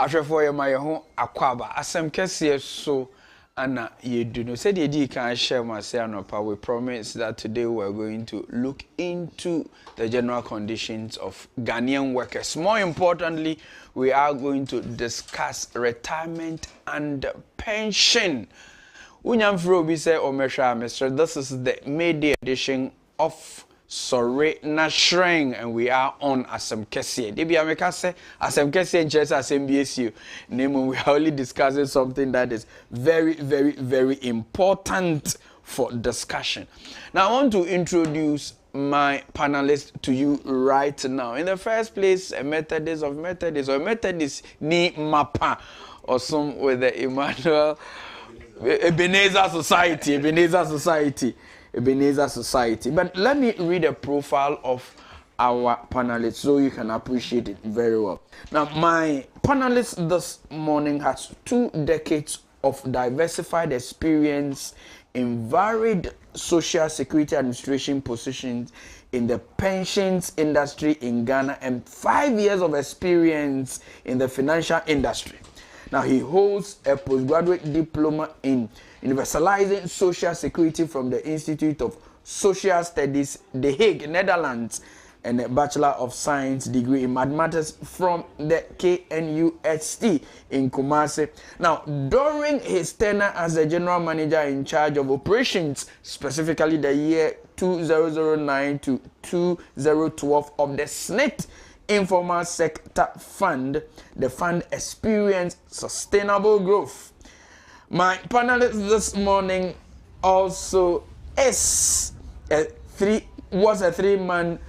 Ahwefo ye ma ye ho akwaba asem kese so ana ye do no said ye can share my say anopa. We promise that today we're going to look into the general conditions of Ghanaian workers. More importantly, we are going to discuss retirement and pension. Unyamfro bi say omehwa Mr. This is the May edition of 𝗟𝗜𝗍𝗘, and we are on Asem Kese. Debi ameka say Asem Kese nchese Asem BSU. Name we are only discussing something that is very, very, very important for discussion. Now I want to introduce my panelists to you right now. In the first place, a Methodist or Methodist ni Mapa, or some with the Emmanuel Ebenezer Society. But let me read a profile of our panelists so you can appreciate it very well. Now, my panelist this morning has 2 decades of diversified experience in varied social security administration positions in the pensions industry in Ghana and 5 years of experience in the financial industry. Now, he holds a postgraduate diploma in universalizing social security from the Institute of Social Studies, The Hague, Netherlands, and a Bachelor of Science degree in mathematics from the KNUST in Kumasi. Now, during his tenure as the general manager in charge of operations, specifically the year 2009 to 2012 of the SNIT Informal Sector Fund, the fund experienced sustainable growth. My panelist this morning also was a 3-man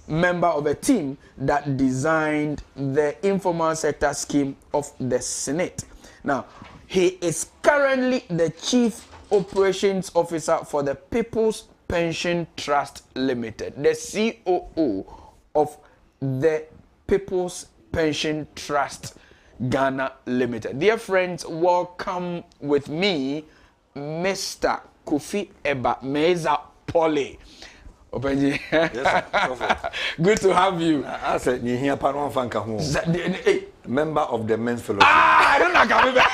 member of a team that designed the informal sector scheme of the Senate. Now, he is currently the Chief Operations Officer for the People's Pension Trust Limited, the COO of the People's Pension Trust Ghana Limited. Dear friends, welcome with me, Mr. 𝗦𝗍𝗘𝗏. Openji. Yes, good to have you. I said, you hear Paron Fanka, member of the men's fellowship. I don't know coming back.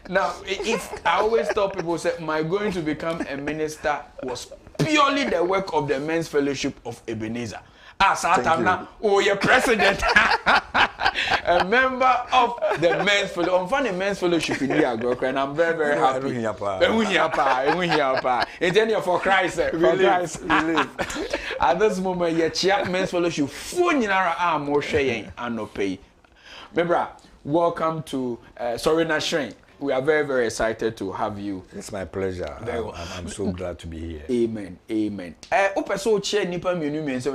Now, if I always tell people, say, my going to become a minister was purely the work of the men's fellowship of Ebenezer. Satamna, you're president, a member of the men's fellowship. I'm finding the men's fellowship in here, and I'm very, very happy. It's any for Christ, for Christ. At this moment, your chair men's fellowship, Remember, welcome to 𝗟𝗜𝗍𝗘𝗏. We are very, very excited to have you. It's my pleasure. I'm so glad to be here. Amen. Amen. So we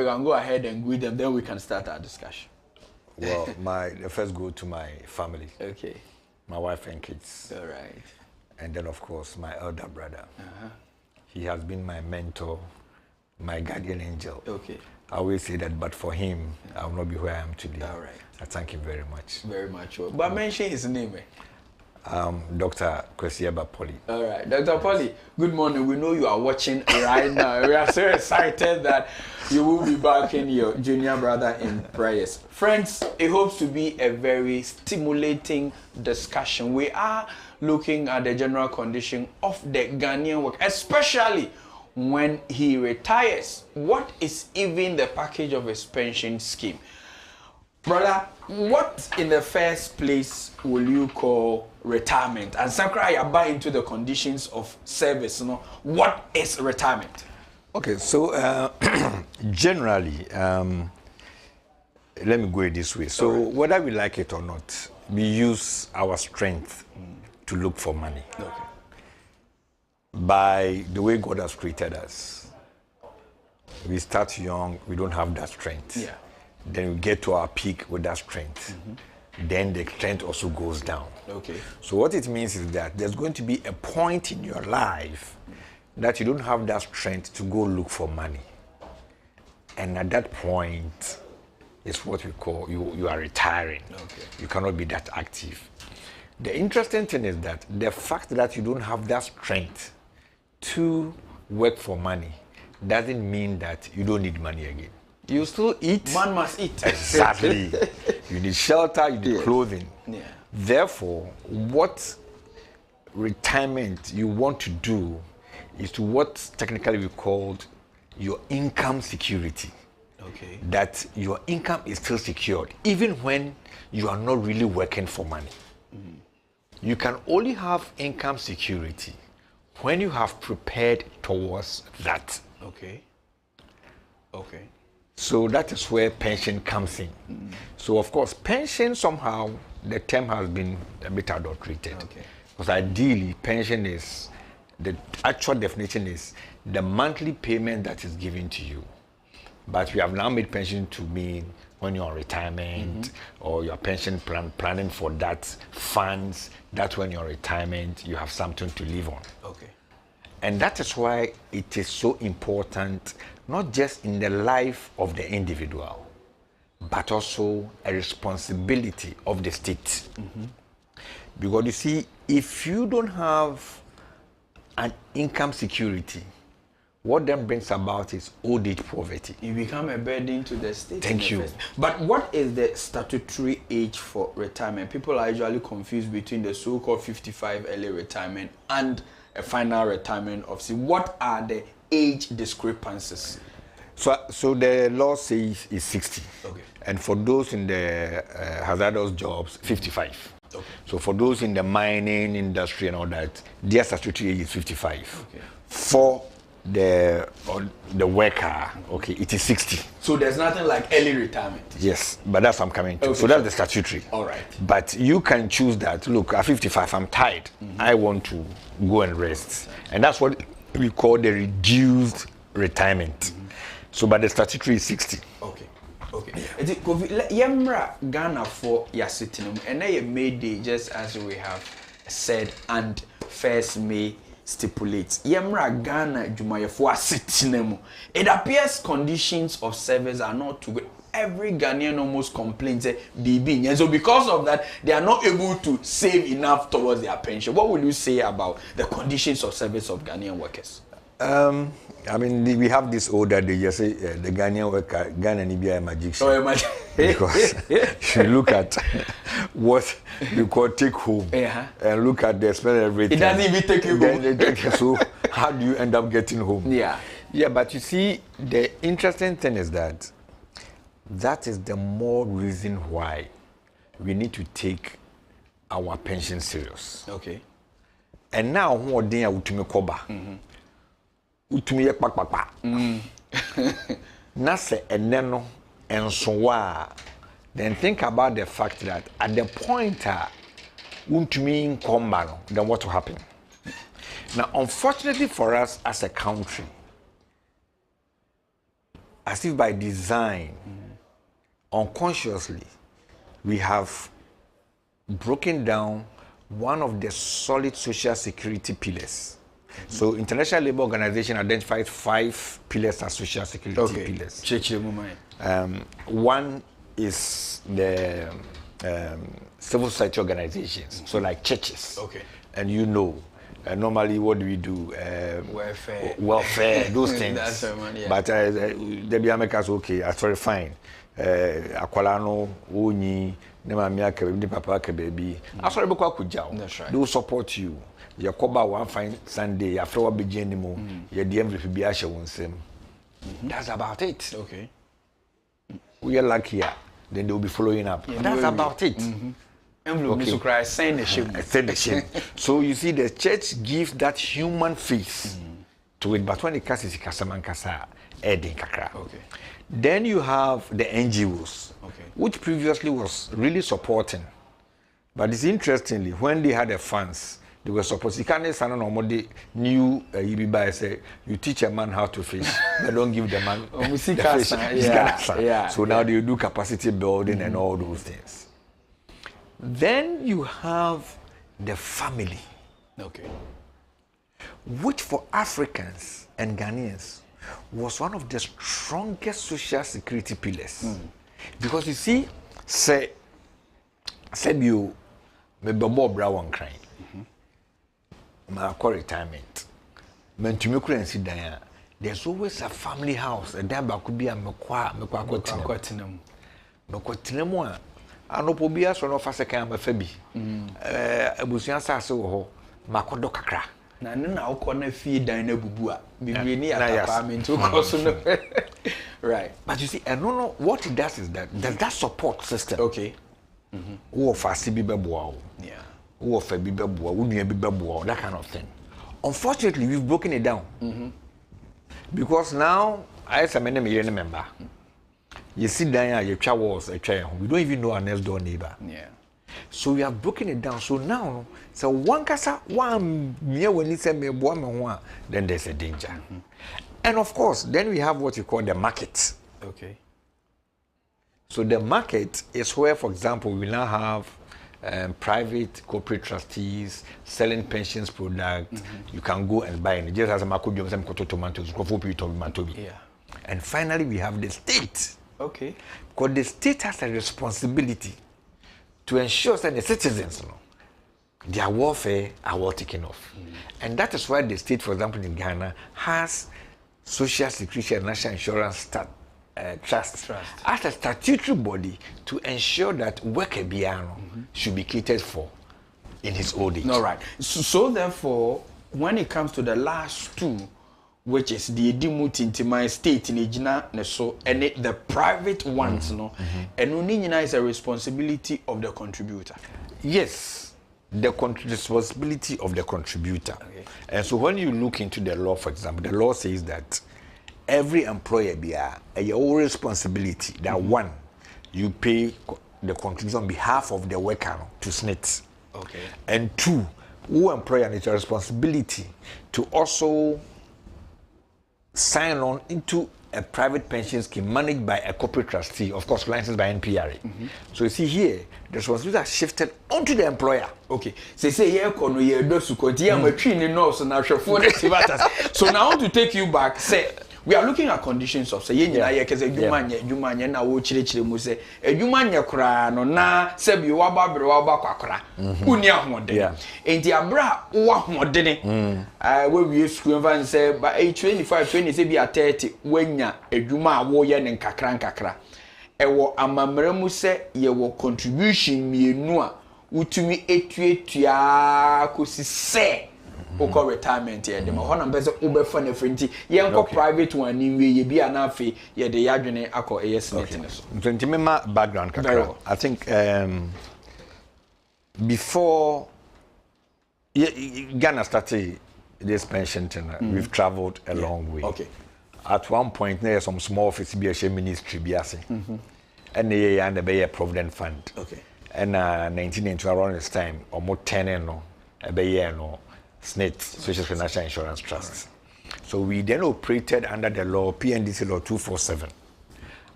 can go ahead and greet them, then we can start our discussion. Well, the first go to my family. Okay. My wife and kids. All right. And then, of course, my elder brother. He has been my mentor, my guardian angel. Okay. I always say that, but for him, I will not be where I am today. All right. I thank him very much. Very much. But mention his name. Dr. 𝗦𝗍𝗘𝗏. All right. Dr. Polly, good morning. We know you are watching right now. We are so excited that you will be backing your junior brother in prayers. Friends, it hopes to be a very stimulating discussion. We are looking at the general condition of the Ghanaian worker, especially when he retires. What is even the package of his pension scheme? Brother, what in the first place will you call retirement? And Sakra, you buy into the conditions of service. What is retirement? Okay, so generally, let me go it this way. So whether we like it or not, we use our strength to look for money. Okay. By the way God has created us, we start young, we don't have that strength. Yeah. Then we get to our peak with that strength. Then the strength also goes down. Okay. So what it means is that there's going to be a point in your life that you don't have that strength to go look for money. And at that point is what we call you are retiring. Okay. You cannot be that active. The interesting thing is that the fact that you don't have that strength to work for money doesn't mean that you don't need money again. You still eat. Man must eat. Exactly. You need shelter, you need clothing. Yeah. Therefore, what retirement you want to do is to what technically we called your income security. Okay. That your income is still secured, even when you are not really working for money. You can only have income security when you have prepared towards that. Okay. Okay. So that is where pension comes in. So of course, pension somehow, the term has been a bit adulterated. Okay. Because ideally, pension is, the actual definition is the monthly payment that is given to you. But we have now made pension to mean when you're on retirement or your pension planning for that funds, that's when you're retirement, you have something to live on. Okay. And that is why it is so important, not just in the life of the individual, but also a responsibility of the state. Because you see, if you don't have an income security, what then brings about is old age poverty. You become a burden to the state. Thank you. But what is the statutory age for retirement? People are usually confused between the so-called 55 early retirement and a final retirement of say. What are the age discrepancies? So the law says is 60. Okay. And for those in the hazardous jobs, 55. Okay. So for those in the mining industry and all that, their statutory age is 55. Okay. For the worker, okay, it is 60. So there's nothing like early retirement. Yes, but that's what I'm coming to. Okay, so that's the statutory. All right. But you can choose that. Look, at 55, I'm tired. I want to go and rest. And that's what we call the reduced retirement. So, but the statutory is 60. Okay. Okay. Yemra Ghana for Yasitinum, and I made day just as we have said, and 1st May stipulates. Yemra Ghana Jumayefo Asitinemu. It appears conditions of service are not too good. Every Ghanaian almost complains BB. And so because of that, they are not able to save enough towards their pension. What will you say about the conditions of service of Ghanaian workers? I mean, we have this order, they just say the Ghanaian worker, Ghana Nibia magician. Oh, because if you look at what you call take home and look at the spend everything. It doesn't even take you home. So how do you end up getting home? Yeah. Yeah, but you see, the interesting thing is that is the more reason why we need to take our pension serious. Okay. And now, who are doing utumi koba? Utumi ye kpakpakpa. Na se eneno ensowa. Then think about the fact that at the point utumi nkomba, then what will happen? Now, unfortunately for us as a country, as if by design, unconsciously, we have broken down one of the solid social security pillars. So International Labour Organization identified 5 pillars as social security pillars. One is the civil society organizations, so like churches. Okay. And you know, normally what do we do? Welfare, those things. That's the one, yeah. But the Americans, okay, that's very fine. Akwalano, Oni, Nemamia, Papa, baby. That's right. They will support you. You cover one fine Sunday, after what be anymore, you the MVP That's about it. Okay. We are lucky, then they will be following up. Yeah, that's about it. Okay. Send the shame. So you see, the church gives that human face to it, but when it comes to Kasaman Kasa, okay. Then you have the NGOs, which previously was really supporting. But it's interestingly, when they had the funds, they were supposed to new say you teach a man how to fish, but don't give the man the fish. So now they do capacity building and all those things. Then you have the family, which for Africans and Ghanaians was one of the strongest social security pillars. Because you see, say you maybe more brown crying. My retirement. Men to me couldn't sit down. there's always a family house. A daba could be a mekwa Anopobia so no fa second mafabi. Abusuan sase wo ho makodo kakra. Na na ukọ na fie dan na bubu a bibie ni apartment ukọ so no. Right. But you see, and no, what it does is that there's that support system. Okay. Who of us be beboa. Yeah. Who of be beboa, who be beboa, that kind of thing. Unfortunately, we've broken it down. Because now I am a member. You sit down here, you try walls, we don't even know our next door neighbor. Yeah. So we have broken it down. So now, so one kasa one near when it's a me then there's a danger. And of course, then we have what you call the market. Okay. So the market is where, for example, we now have private corporate trustees selling pensions products. You can go and buy it. Just as a makubium, some tomatoes, yeah. And finally, we have the state. Okay. Because the state has a responsibility to ensure that the citizens, their welfare are well taken off. And that is why the state, for example, in Ghana, has Social Security and National Insurance Trust as a statutory body to ensure that worker Biano should be catered for in his old age. All right. So therefore, when it comes to the last two, which is the Edimut into my state in Ejina, so and the private ones, and Unina is a responsibility of the contributor. Yes, the responsibility of the contributor. Okay. And so when you look into the law, for example, the law says that every employer be your responsibility that one, you pay the contribution on behalf of the worker to SNIT. Okay. And two, who employer has a responsibility to also sign on into a private pension scheme managed by a corporate trustee, of course, licensed by NPRA. So you see here, the responsibility has shifted onto the employer. Okay. So say here kono ye do sukoti am twin nurse na hwefo de tibatas. So now I want to take you back. Say we are looking at conditions of say ye nyina ye kese adwuma nya na wo chire mu say adwuma nya kra no na se bi wa ba bre wa ba kwakra uni ahode enti abra wo ahode ne we wie school van say ba 25 20 say bi 30 wanya adwuma wo ye ne nkakra ewo amamra mu say ye wo contribution mienu a utumi etuatua kosi say oko retirement ye dem ho na mpese obefa na frenti ye nko private one ni we ye bia na afi ye de yadwene akọ esnet ne so frenti mema background kakra. I think before Ghana started this pension thing, we've traveled a long way. Okay. At one point there's some small office be a ministry be ase and the be a provident fund. Okay. And 1990 around this time almost 10 no be no SNIT, Social Financial Insurance Trust. Right. So we then operated under the law, PNDC Law 247.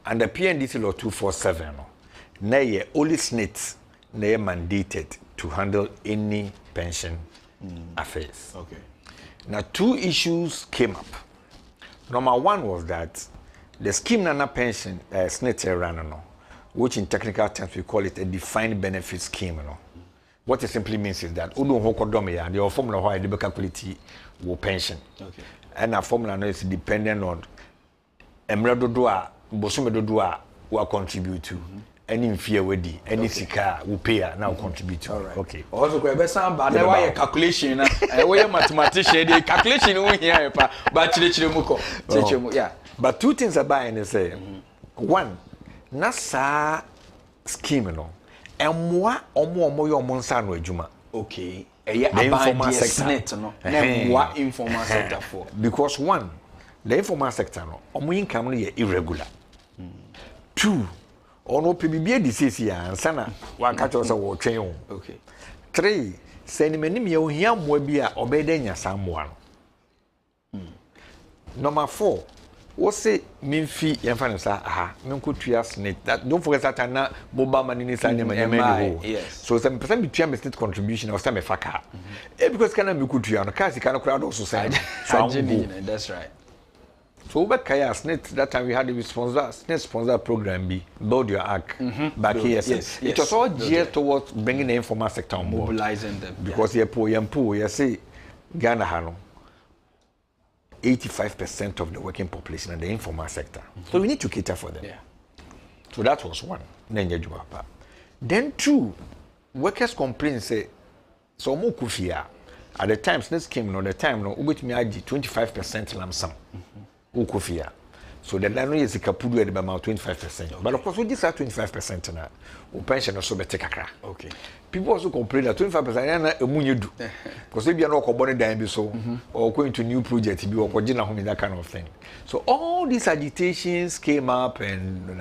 Under PNDC Law 247, now only SNIT mandated to handle any pension affairs. Okay. Now, two issues came up. Number one was that the scheme Nana pension SNIT ran, which in technical terms we call it a defined benefit scheme. What it simply means is that the formula why the calculate will pension. Okay. And a formula is dependent on Emradodoa, Bosumedodoa will contribute to. Any fear wedi, any sika will pay now contribute to. Right. Okay. Also, we some bad why calculation. We mathematician. The calculation we here, but yeah. But two things about it say, one, nasa scheme and moi omo yo monsa no adwuma. Okay. The informal sector no. What informal sector for? Because one, the informal sector no, omo income no irregular. Two, ono PBB disease ya ansana wa catch us wo twen. Okay. Three, send me nim ye ohia mo bi a obeda nya sammoa no. Number four, what say Minfi Yanfanasa? Aha, Minkutia Snake. That don't forget that na Boba Manini Sanya. Yes. So some percent between my state contribution or some faka. Because can I be good to you on a case, can crowd also say. That's right. So back Kaya Snake, that time we had a sponsor program be Build Your Arc back here. Yes. It was all geared towards bringing the informal sector on board. Mobilizing them. Because you're poor, you say Ghana Hano. 85% of the working population in the informal sector. So we need to cater for them. Yeah. So that was one. Then two, workers complain say, so more kufia. At the time, this came, the time, no, with me, I did 25% lump sum. Ukufia. So the land is a capudu at about 25%. But of course, we just have 25% now. Pension also better kakra. Okay. People also complain that 25% a money do. Because if you are not combining the so or going to new project, you are that kind of thing. So all these agitations came up and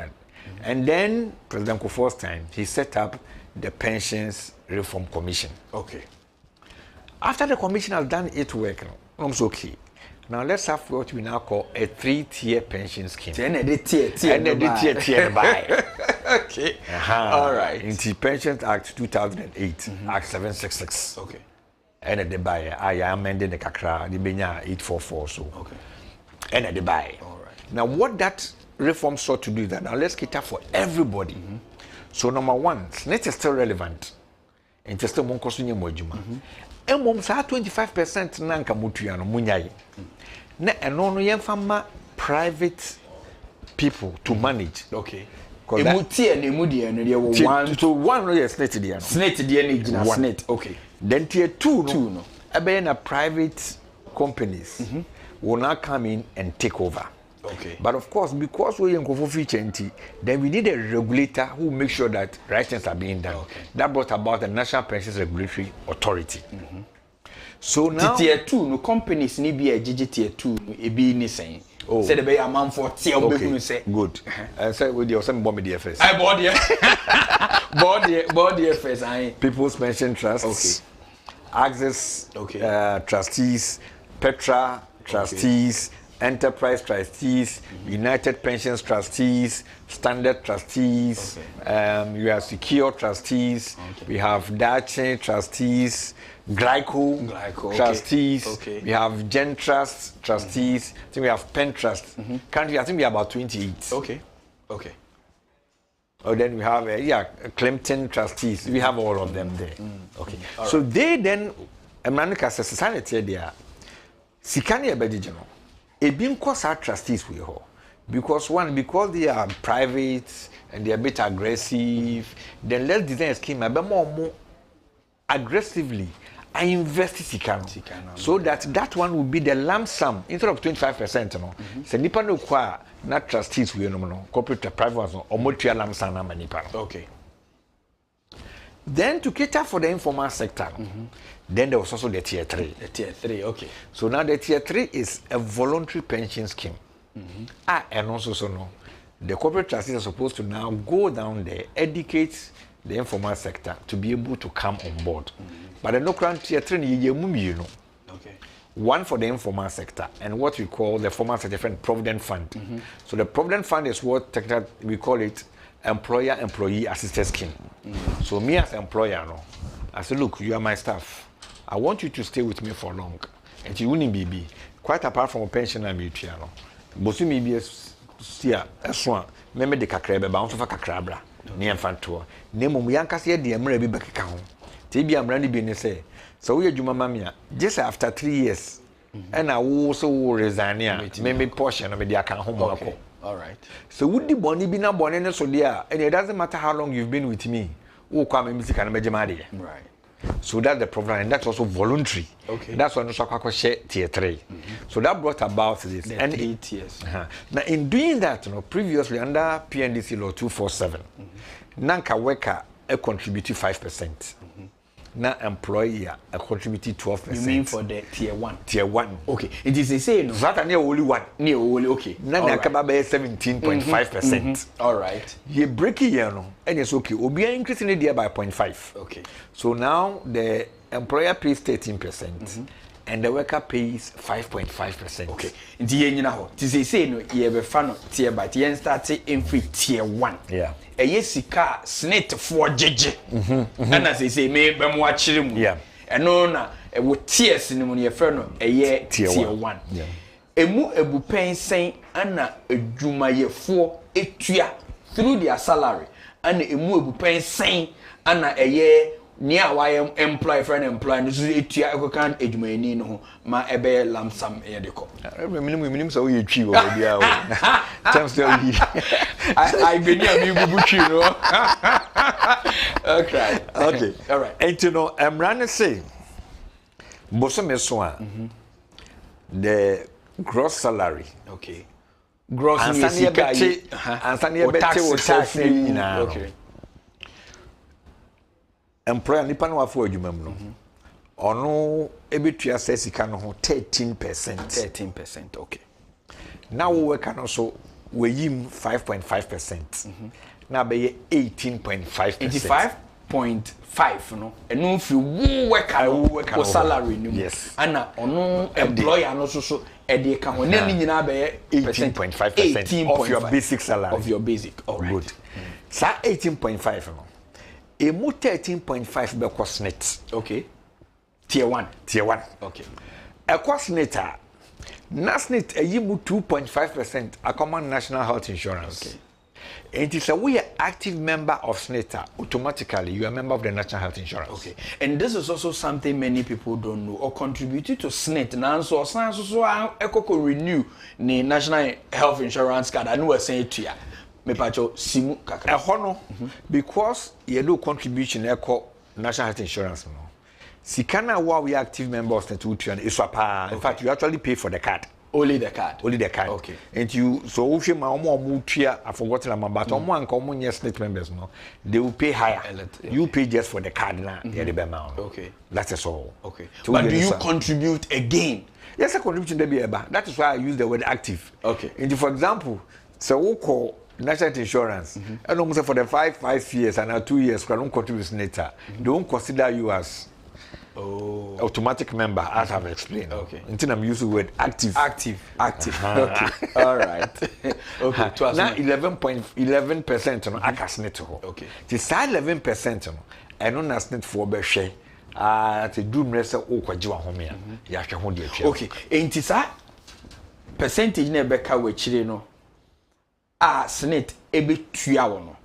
then President Kufuor's time, he set up the Pensions Reform Commission. Okay. After the commission has done its work, I'm so okay. Now let's have what we now call a 3-tier pension scheme. And the tier by. Okay. All right. In the Pensions Act 2008, Act 766. Okay. And the buy, I amended the Kakra, the Benya 844 so. Okay. And the buy. All right. Now what that reform sought to do is that now let's cater for everybody. So number one, SNET is still relevant. And just a monk costume mojuma. And moms are 25% nanka mutuano munyai. Na eno no yemfama private people to manage. Okay. Emuti and emudi no dey one to one no yes SNET dey no. SNET dey na gina SNET. Okay. Then tier 2 no. Ebe na private companies will now come in and take over. Okay. But of course, because we are in feature, then we need a regulator who makes sure that right things are being done. Okay. That brought about the National Pensions Regulatory Authority. So now, tier 2, no companies need be a tier 2, e be ni saying. Oh. Say the be a man for tier okay. say. Good. And say with your some bomb DFS. I board the FS. I People's Pension Trusts. Okay. Access. Okay. Trustees. Petra Trustees. Okay. Enterprise Trustees, United Pensions Trustees, Standard Trustees, you have Secure Trustees, we have 𝗟𝗏𝗙 Trustees, Quarcoo Trustees, we have Gen Trust Trustees, I think we have Pen Trust. Currently, I think we have about 28. Okay. Or then we have, 𝗟𝗏𝗙 Trustees. We have all of them there. Okay. So they then, America society there, Sikani Abedijano. It being cause our trustees we hold because they are private and they are a bit aggressive. Then let's design a scheme a bit more aggressively. I invest Sikano so that one will be the lump sum instead of 25%. No, so nipa no kwa not trustees we no corporate private ones or multi lump sum na nipa. Okay. Then to cater for the informal sector, then there was also the tier 3. The tier 3, okay. So now the tier 3 is a voluntary pension scheme. And also so no, the corporate trustees are supposed to now go down there, educate the informal sector to be able to come on board. But the no current tier 3 you know. Okay. One for the informal sector and what we call the formal sector provident fund. So the provident fund is what we call it employer-employee assistance scheme. So me as employer, no, I say, look, you are my staff. I want you to stay with me for long. And you wouldn't be quite apart from a pension and mutual. No, but you may be a swan. Remember the kakrebe, bounce of a kakrabra. Near Fantua. Name of Yankas, the American back account. TB, I'm ready being say. So we are Juma Mamia. Just after 3 years. And I also resign here. Maybe portion of the account home. Okay. All right. So would the bonnie be not born in so dear? And it doesn't matter how long you've been with me. Who come in music and Majamadi. Right. So that's the problem, and that's also voluntary. Okay. That's why no share tier 3. So that brought about this. The and 8 years. Now in doing that, previously under PNDC law 247, Nanka worker contributed 5%. Now employer contributed 12%. You mean for the tier 1? Tier 1. Okay. It is the same. No? That near only one. Near only okay. Now right. 17.5%. All right. You break it here, and it's okay. We'll be increasing it there by 0.5. Okay. So now the employer pays 13%. And the worker pays 5.5%. Okay. Inti yenyi na ho. Ti say no ye be fa no tier by tier start in free tier 1. Yeah. Eye sika SNET for jeje. And as say me be mo akire mu. Yeah. Eno na e wo tiers ni mu ye fra no eye tier 1. Yeah. Emu ebu pensen ana adwumayefo etua through their salary. Ana emu ebu pensen ana eye near why employ friend employ no so etua ekokan edwumani no ho ma ebe lamsam e de ko minimum so you twi wo bia wo times tell you I be near me bubu twi no okay all right and you know Emran say bosome so a the gross salary okay gross and sani beti wo tax na okay employer nipa no afọ adwuma mu no ono ebetua sika no ho 13%. Okay. Now we work no so we yim 5.5%. Now be 18.5%. 85.5 no. Eno fi wo work no salary no. Yes. Ana ono employer no so e dey ka ho na ni nyina be 18.5% of your basic salary. Of your basic. All right. Good. So 18.5 no. Emu 13.5 be cost net. Okay. Tier 1. Okay. A cost net Nasnet a yimu 2.5% a common national health insurance. Okay. And it's a we are active member of SNETA, automatically you are a member of the national health insurance. Okay. And this is also something many people don't know or contributed to SNET. Now so eko renew the national health insurance card. I know we're saying to ya. Me pacho simu kakra. Hono because you do contribution eko national health insurance no. Sikana wa we active member of SNET is swapa. In fact, you actually pay for the card. Only the card. Okay. And you so if you I forgot the number, but omo yes SNET members no, they will pay higher. Okay. You pay just for the card now. Okay. That is all. Okay. But do you contribute again? Yes, I contribute to the eba. That is why I use the word active. Okay. And for example, so we call national insurance, and almost for the 5 years and 2 years, we don't contribute to SNET. They won't consider you as automatic member, as I've explained. Okay. Until I'm using the word active. Active. Okay. All right. Okay. Now 11% on akasnet. Okay. The side 11% on and on asnet for be share. The doom rest o kwajiwa home ya. Ya hwe ho de atwa. Okay. Enti sa percentage na beka we chire no. Snet ebetua wo no.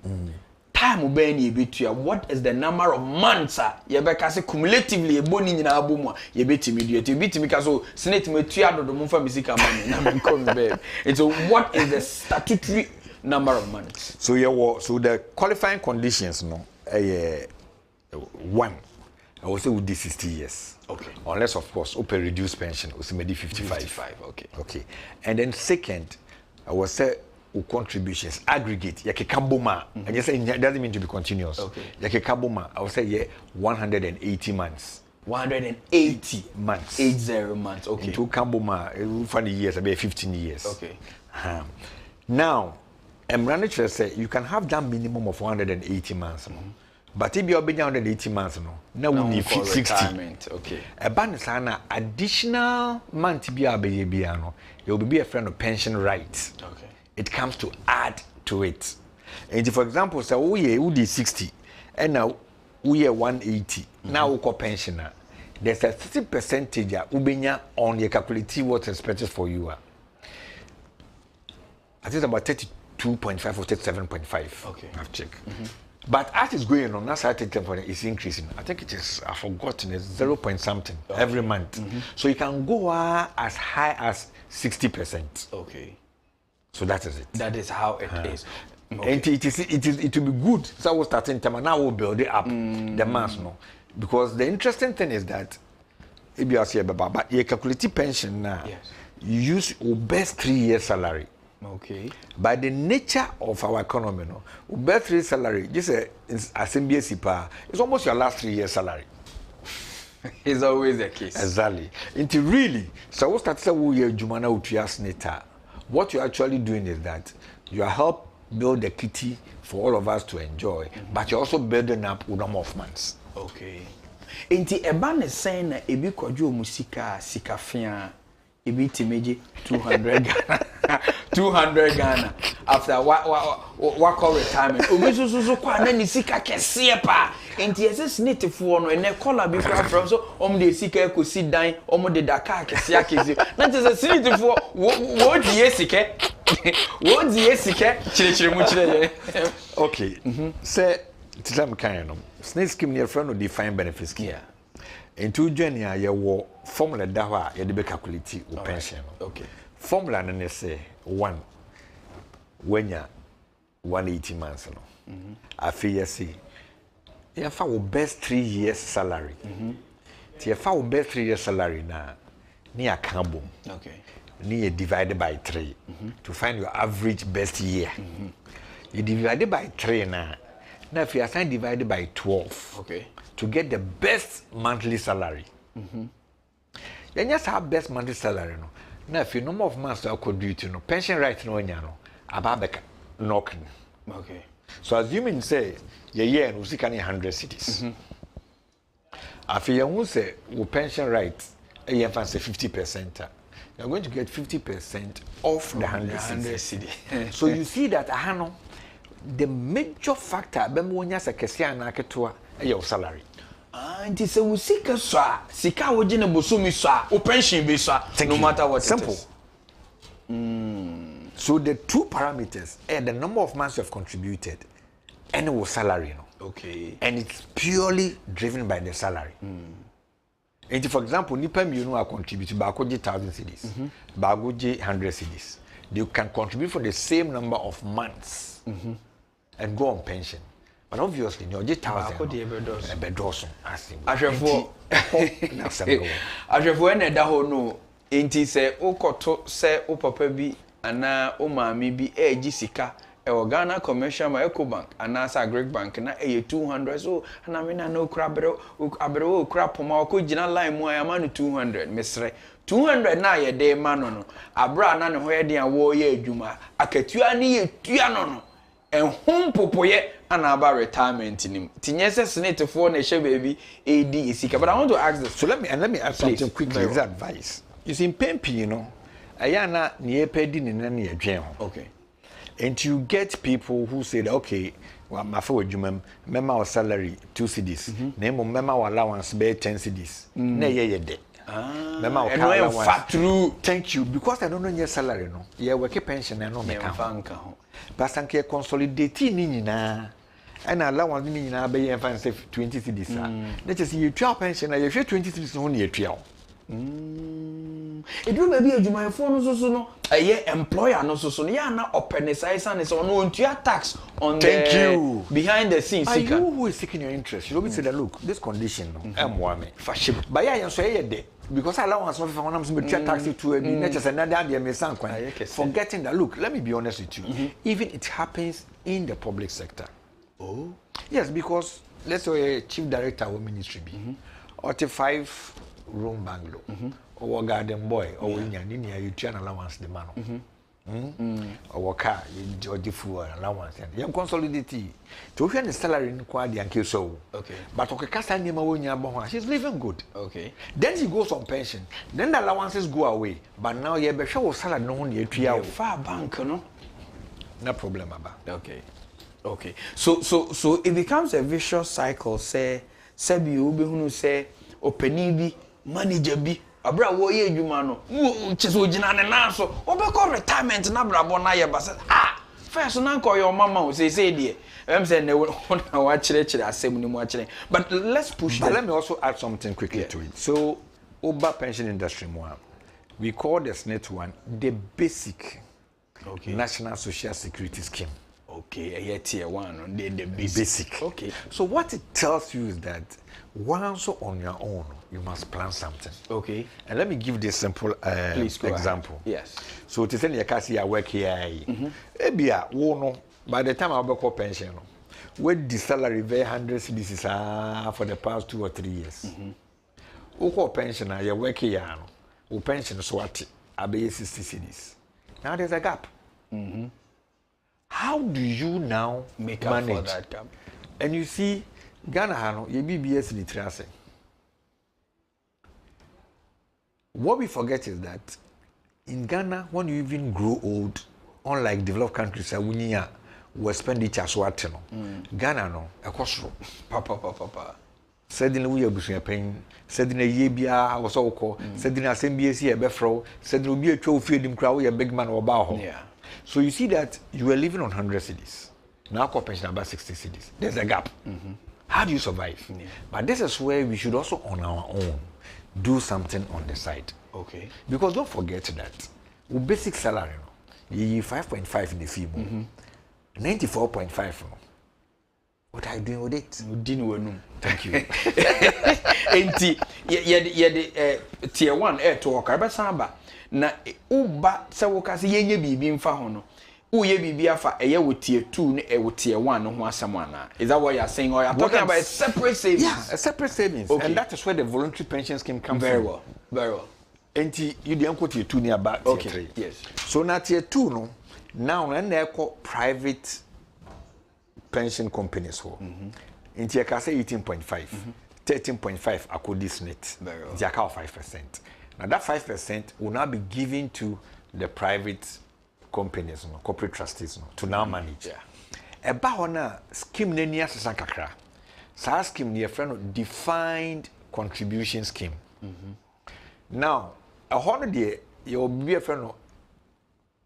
Time be na ebetua. What is the number of months ye beka say cumulatively eboni nyina abomu ye betimi duet. Ebitimi ka so snet metua dodo mo fa misika mani na me come be. And so what is the statutory number of months? So the qualifying conditions no one I will say with 60 years. Okay. Unless of course open reduced pension was maybe 55. Okay. And then second I will say contributions aggregate yakekaboma and you say it doesn't mean to be continuous. Okay. Yakekaboma I would say 180 months. 180 months. 80 months. Okay. Into Kamboma funny years about 15 years. Okay. Now Manager say you can have that minimum of 180 months. But if you're being 180 months now we need 60. Okay. A banana additional month be a baby it will be a friend of pension rights. Okay. It comes to add to it. And for example, so we did 60 and now we are 180. Now we call pensioner. There's a 30% ubenya on your calculative what's expected for you. I think it's about 32.5 or 37.5. Okay. I've checked. But as it's going on, that's how it's increasing. I think it is, I've forgotten, it's 0 point something every month. So you can go as high as 60%. Okay. So that is it. That is how it is. Okay. And it will be good. So we'll start in time and now we'll build it up the mass no. Because the interesting thing is that if you are here, but your calculated pension now, you use your best 3 years salary. Okay. By the nature of our economy, no, your best 3 years salary, just assembly it's almost your last 3 years salary. It's always the case. Exactly. Until really, so we start to say Jumana Utias Neta. What you're actually doing is that you are help build the kitty for all of us to enjoy, but you're also building up with more months. Okay. Inti Eban is saying that ebi kwajo musika sikafia ebi timeji 200 Ghana. 200 Ghana after what call retirement. Obi so kwa na ni sika kese pa. Inti ese snete fo no ene collar bi from so de sika ekosi dan de daka kese akese. Na te se snete fo wo die sika. Wo die sika chire mu chire. Okay. Say titam kan no. snake scheme near friend of defined benefit scheme. Yeah. Into journey, you will formula that you be calculate or pension. Okay. Formula and say one when you're 180 months. I feel see. You have best 3 years salary. You have best 3 years salary now. Near Cambo. Okay. Near divided by 3 to find your average best year. You divide it by 3 now. Now if you assign divided by 12. Okay. To get the best monthly salary. You just have best monthly salary. No? Now, if you number of months that could do it, you know, pension right now, you know, about knocking. Okay. So, assuming say, year and we see 100 cities. After you say, pension right, you have say 50%. You're going to get 50% off the 100 cities. So, you see that, the major factor, your salary. And it's a sika swa, sika wojine bosumi swa, o pension be swa, no matter what. Simple. It is. So the two parameters are the number of months you have contributed and your salary. No? Okay. And it's purely driven by the salary. And for example, nipa you know I contribute by 1,000 cedis, by 100 cedis. They can contribute for the same number of months and go on pension. But obviously, you're just 1,000. Bedrosom. Ashefo. Ashefo ene da ho no. Enti se ukoto se upapa bi ana o maami bi eji sika e Ghana commercial ma Ecobank ana sa Greek bank na 200 so ana me na no kura abere kura poma ko gina line mu ayama no 200 mesre 200 na ye de ma no abra na ne ho ye de awo ye adwuma akatua ne ye tua no home popoye and about retirement in him. Tinyese Senate for na share baby AD isika. But I want to ask this. So let me add something quickly as advice. You see, in Pempi, you know, ayana niye pedi ni nani adwen ho. Okay. And you get people who say that, okay, well, my for jumem, mema our salary 2 cedis. Name mema our allowance be 10 cedis. Ne ye de. Mema our allowance. Through. Thank you, because I don't know your salary no. Yeah, work pension I know me can. But sanke consolidate ni nyina. And allowance ni nyina be yen fan say 20 cedis. That is you 12 pension na you 20 cedis no na you 12. It will be a Juma phone no a year employer no so ya na open size and so no tax on the behind the scenes. Are you who is seeking your interest? You will say that look, this condition me fashion. But yeah, so ye because allowance of one am tax to a just another day me san kwan. Forgetting that look, let me be honest with you. Even it happens in the public sector. Oh. Yes, because let's say a chief director of ministry be or 5 room bungalow or garden boy or when you turn allowance the man or car or the fuel allowance and you consolidate to the salary in quality and so okay, but okay cast she's living good. Okay, then she goes on pension, then the allowances go away, but now you be sure salary no one you far bank no problem about. Okay, so it becomes a vicious cycle. Say you be who say openi bi manager bi abra wo ye adwuma no chiso gina ne na so obekọ retirement na brabo na ye basa first na nko your mama o say dey em say na wa chire asem ni mu a chire. But let's push but let me also add something quickly to it. So over pension industry we call the SNET one the basic national social security scheme. Okay, tier 1 the basic. Okay, so what it tells you is that once on your own you must plan something. Okay, and let me give this simple example. Yes. So to say you can see I work here ebia wo no by the time I will call pension no with the salary very 100 cedis for the past 2 or 3 years. Who call pension you work here no who pension so what abe 60 cedis. Now there's a gap. How do you now make manage up for that gap? And you see Ghana your BBS literacy. What we forget is that in Ghana, when you even grow old, unlike developed countries, we spend each as what Ghana no a cost. Papa. Suddenly we are paying. Suddenly Yebia was all called. Suddenly SMBC a befro. Suddenly be a 12 crowd a big man or bow. Yeah. So you see that you are living on 100 cities. Now pension about 60 cities. There's a gap. How do you survive? But this is where we should also, on our own, do something on the side. Okay. Because don't forget that our basic salary, you 5.5 in the fee, 94.5. What are you doing with it? Thank you. Enti ye tier 1 to work abasamba na uba se woka se yenye bibi mfa ho no uye bibi afa eye wo tier 2 ne e wo tier 1 no ho asem ana. Is that what you are saying, or you are talking about a separate savings? Yeah, a separate savings. Okay. And that is where the voluntary pension scheme comes very from. Well. Very well. Enti you dey go tier 2 near back tier 3. Yes. So na tier 2 no now na dey call private pension companies ho. Enti you can say 18.5. 13.5 according net. It's a 5%. Now that 5% will now be given to the private companies, corporate trustees, to now manage. Yeah. About na scheme nenia kakra. Sa scheme near friend defined contribution scheme. Now, a hundred year you'll be a friend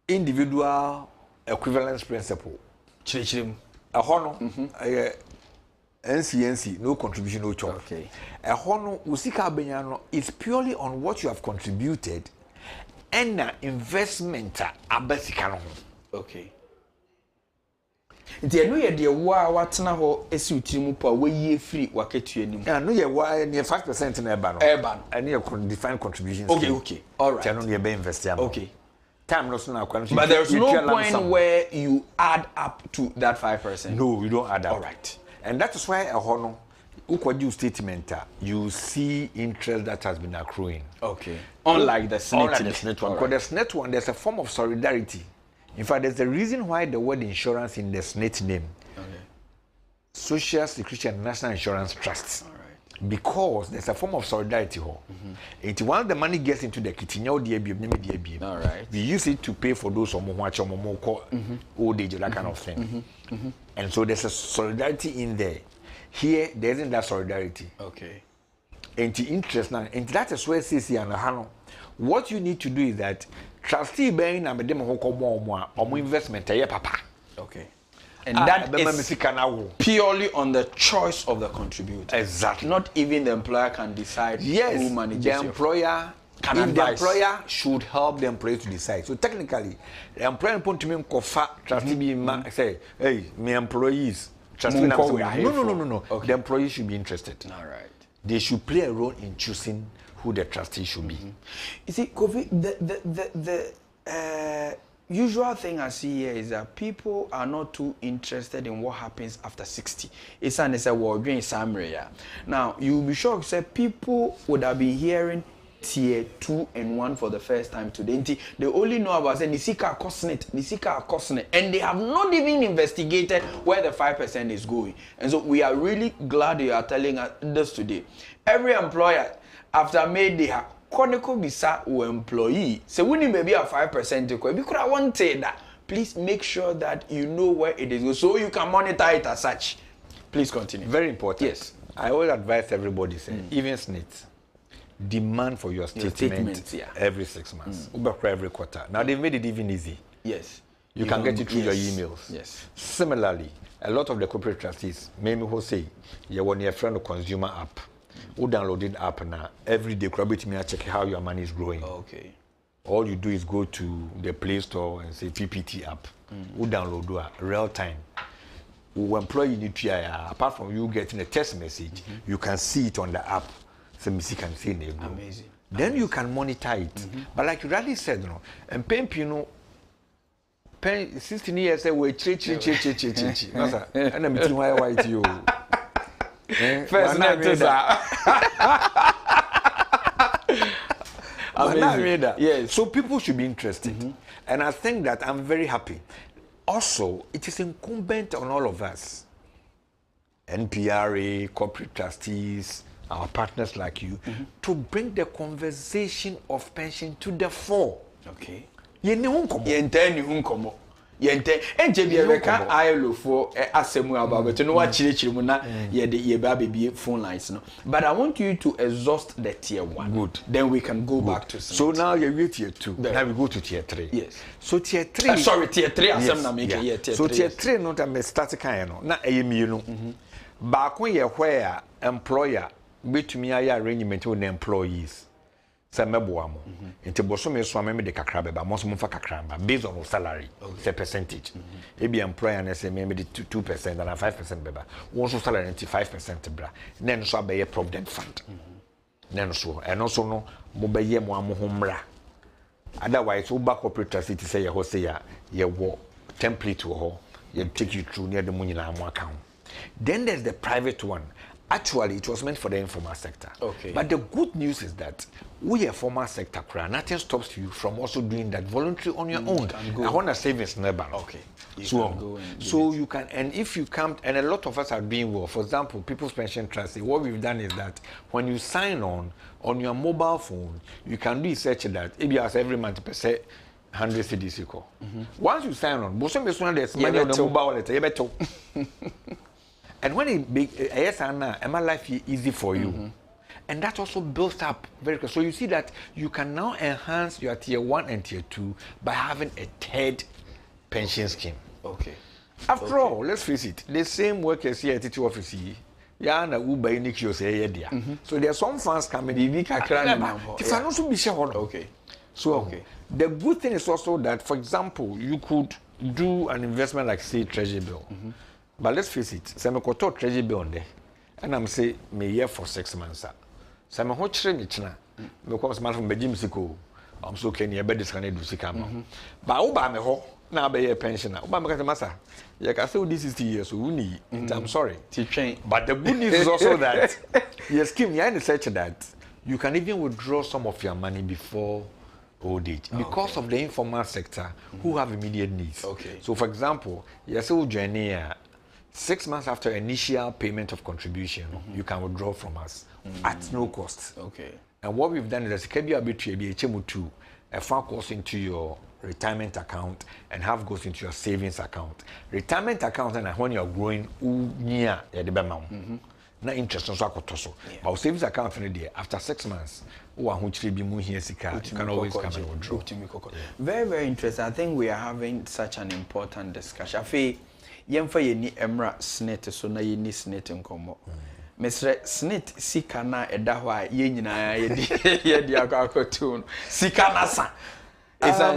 individual equivalence principle. A honor. NCNC, no contribution, no chop. Okay. A hono usika benyano is purely on what you have contributed and investment abasika no. Okay. Nti eno ye de wo a watena ho esi utirimu pa we ye free waketu anim. No ye wa near 5% na eba no. Eba no. And your defined contributions. Okay. All right. Tell no be invest am. Okay. Time no so na kwano. But there's no point where you add up to that 5%. No, you don't add up. All right. And that is why a hono ukwaju statement you see interest that has been accruing. Okay. Unlike the SNET. Unlike the SNET one. Because the SNET one, there's a form of solidarity. In fact, there's a reason why the word insurance in the SNET name. Okay. Social Security and National Insurance Trusts. All right. Because there's a form of solidarity. And once the money gets into the kitchen, all right. We use it to pay for those old age, that kind of thing. And so there's a solidarity in there. Here, there isn't that solidarity. Okay. And the interest now, and that is where CC and Hano. What you need to do is that trustee buying and them more investment papa. Okay. And that is purely on the choice of the contributor. Exactly. Not even the employer can decide who manages the employer. The employer should help the employee to decide. So technically, the employer point to me trustee say, hey, my employees trustee no. Okay. The employee should be interested. All right. They should play a role in choosing who the trustee should be. You see, Kofi, the usual thing I see here is that people are not too interested in what happens after 60. It's an word summary. Now, you'll be shocked that people would have been hearing tier 2 and 1 for the first time today. They only know about 𝗟𝗓𝗏 cosnet, and they have not even investigated where the 5% is going. And so we are really glad you are telling us this today. Every employer, after May, they have Quarcoo bisa or employee. So when you maybe a 5% because I want to say that, please make sure that you know where it is so you can monitor it as such. Please continue. Very important. Yes. I always advise everybody, even SNIT, demand for your statement every 6 months, every quarter. Now they've made it even easy. Yes. You can get it through your emails. Yes. Similarly, a lot of the corporate trustees, maybe who say, you want your friend a consumer app. Who downloaded app now every day? Grab me and check how your money is growing. Okay. All you do is go to the Play Store and say PPT app. Who download real time. Who employ you need to apart from you getting a text message, you can see it on the app. So Missy can see it. Amazing. Then you can monitor it. But like you rightly said, and pen 16 years away, and I'm telling why you. First yes. So people should be interested. And I think that I'm very happy. Also, it is incumbent on all of us, NPRA, corporate trustees, our partners like you, to bring the conversation of pension to the fore. Okay. But I want you to exhaust the tier 1. Good. Then we can go back to SNIT. So now you're tier 2. Now we go to tier 3. Yes. So tier 3. Sorry, tier 3. Yes. Tier So 3, tier 3 not a start kind. Not a back when you're where employer between a arrangement with the employees. Sameboamo. Into Bosome Swami de Cacraba, Mosmumfa Cacramba, based on salary, the percentage. Maybe employer and say maybe 2% and 5% beba. Once salary 5% bra. Then so be a provident fund. Then so and also no mobaye mo amohomra. Otherwise, Uba corporate city say your say ya wo template to ho, you take you through near the money na account. Then there's the private one. Actually, it was meant for the informal sector. Okay. But the good news is that we are formal sector, nothing stops you from also doing that voluntarily on your own. I want a savings never. Okay. So you can, and if you come, and a lot of us are doing well. For example, People's Pension Trust, what we've done is that when you sign on your mobile phone, you can do such that if you ask every month per se 100 cedis equal. Once you sign on, there's money on the mobile wallet. And when it big, yes, and my life is easy for you. And that also builds up very good. So you see that you can now enhance your tier 1 and tier 2 by having a third pension scheme. Okay. After all, let's face it, the same workers here at the office, yeah, na Uber in So there are some funds coming. If I also be shareholder. Okay. So the good thing is also that, for example, you could do an investment like say treasury bill. But let's face it, some talk treasury bill on there, and I'm say me here for 6 months. Some hot trade china, because man from Bejim I'm so can you bet this can do sikama. But Oba me ho now be a pensioner. Oba me massa. You can say this is 60 years, so we need. I'm sorry. But the good news is also that your scheme, you are such that you can even withdraw some of your money before old age because of the informal sector who have immediate needs. Okay. So, for example, you say journey 6 months after initial payment of contribution, you can withdraw from us at no cost. Okay. And what we've done is that a fund goes into your retirement account and half goes into your savings account. Retirement account, and when you're growing, near na interest on so but savings account after 6 months, you can always come and withdraw. Very, very interesting. I think we are having such an important discussion. I feel yemfa yeni emra snit so na yeni snit nkomo. Mr. Snit sika na eda ho a ye nyina ye akoto no. Sika na sa.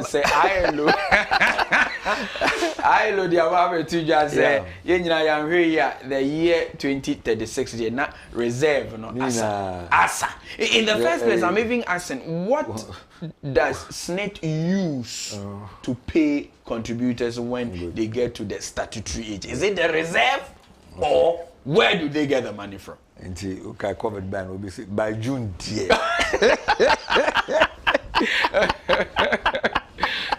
Say ILO. ILO dia wa to just say ye nyina ya hwe ya the year 2036 dey na reserve no asa. In the first place, I'm even asking, what does SNET use to pay contributors when they get to the statutory age? Is it the reserve, or where do they get the money from? Okay, covered by June.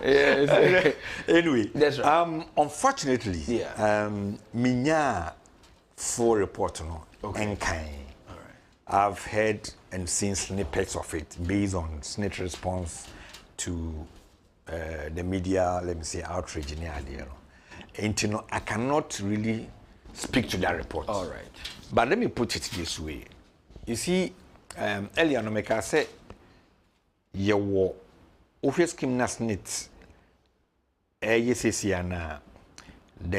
Yes. Anyway, that's right. Unfortunately, minya full report and kind. I've heard and seen snippets of it based on SNIT response to the media, let me say, outrage in the idea. And I cannot really speak to that report. All right. But let me put it this way. You see, earlier, I said, you were office scheme na SNIT. There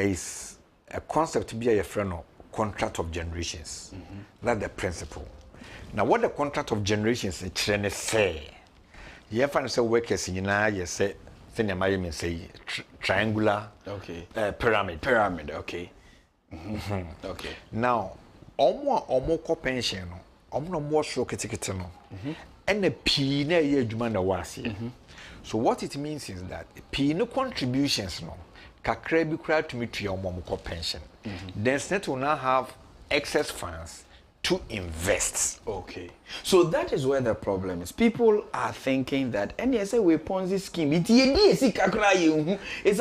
is a concept to be a friend of contract of generations. That's the principle. Now, what the contract of generations is say, you find say workers in you say, triangular pyramid. Pyramid, okay. Okay. Now, omo pension, omo more stroke no, and the P na ye adwuma na wase. So what it means is that P no contributions no, kakra bi kra to me to your omo pension. Then SNET will now have excess funds to invest. Okay. So that is where the problem is. People are thinking that any we Ponzi scheme, it's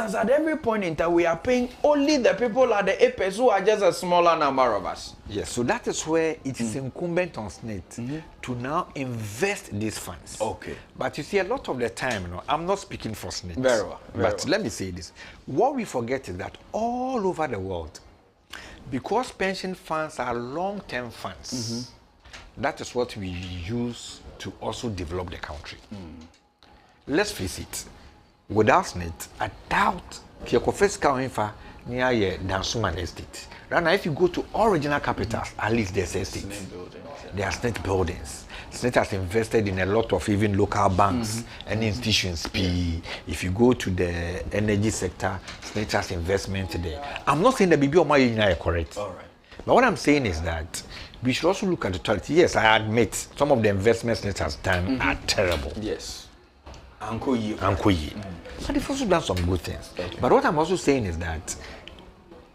as at every point in time we are paying only the people at the apex who are just a smaller number of us. Yes, so that is where it is incumbent on SNET to now invest these funds. Okay. But you see, a lot of the time, I'm not speaking for SNET. Very well. Let me say this. What we forget is that all over the world, because pension funds are long-term funds, that is what we use to also develop the country. Let's face it, without SNET, I doubt fiscal infra near here Dansuman Estate. Right now, if you go to all regional capitals, at least there's estates. There are SNIT buildings. SNIT has invested in a lot of even local banks and institutions. If you go to the energy sector, SNIT has investment there. I'm not saying that BB or my union are correct. All right. But what I'm saying is that we should also look at the totality. Yes, I admit some of the investments SNIT has done are terrible. Yes. Ankoyi. But they've also done some good things. Okay. But what I'm also saying is that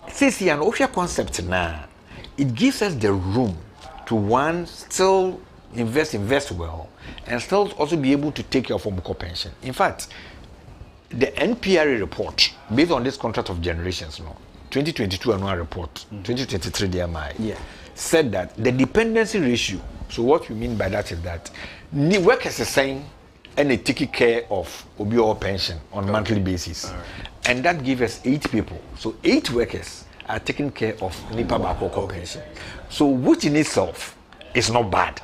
since an official concept now, it gives us the room to one still invest well and still also be able to take care of our pension. In fact, the NPRA report based on this contract of generations, 2022 annual report, 2023 DMI, said that the dependency ratio. So what we mean by that is that the workers are saying and they take care of OBO pension on a monthly basis. Right. And that gives us 8 people. So 8 workers are taking care of Nipa Bakoko pension. So which in itself is not bad.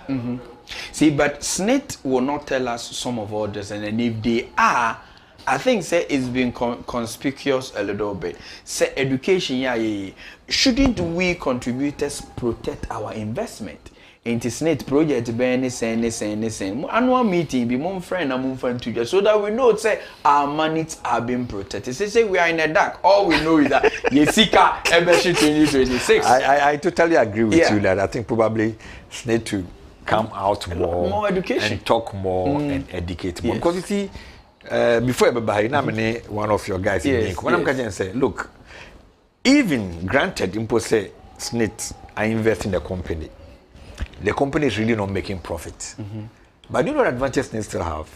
See, but SNIT will not tell us some of all this. And if they are, I think say it's been conspicuous a little bit. Say education, shouldn't we contributors protect our investment? Into SNIT project be saying annual meeting be mon friend and mon friend together so that we know say our monies are being protected. Say we are in the dark. All we know is that 𝗟𝗏𝗏𝗘 2026. I totally agree with you that I think probably SNIT to come out more education and talk more and educate more. Because you see, before everybody, one of your guys in when I'm going to say, look, even granted, say SNIT, I invest in the company. The company is really not making profit. But you know what advantage they still have?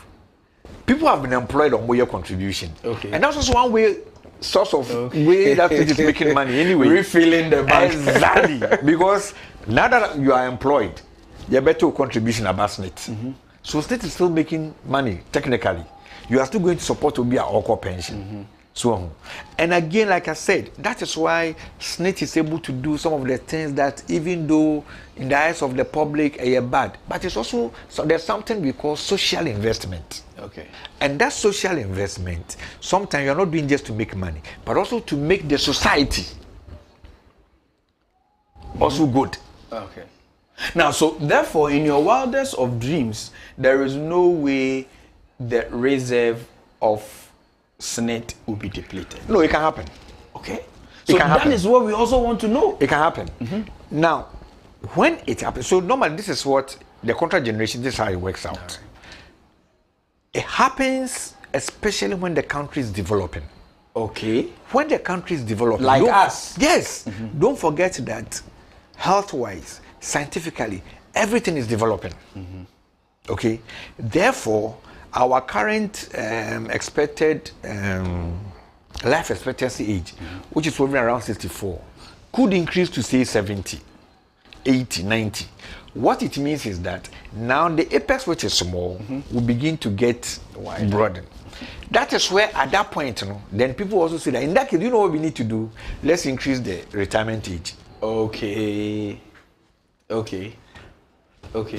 People have been employed on your contribution. And that's also one way, source of way that it is making money anyway. Refilling the bank. Exactly. Because now that you are employed, you better contribution about SNIT. So SNIT is still making money, technically. You are still going to support to be an Oko pension. So, and again, like I said, that is why SNIT is able to do some of the things that even though in the eyes of the public are bad, but it's also, so there's something we call social investment. And that social investment, sometimes you're not doing just to make money, but also to make the society also good. Now, so therefore, in your wildest of dreams, there is no way the reserve of SNIT will be depleted. No, it can happen. So that is what we also want to know. It can happen. Now, when it happens, so normally this is what the contract generation, this is how it works out. It happens especially when the country is developing. When the country is developing. Like us. Yes. Don't forget that health-wise, scientifically, everything is developing. Therefore, our current expected life expectancy age, which is probably around 64, could increase to say 70, 80, 90. What it means is that now the apex, which is small, will begin to get broadened. That is where at that point, then people also say that in that case, you know what we need to do? Let's increase the retirement age.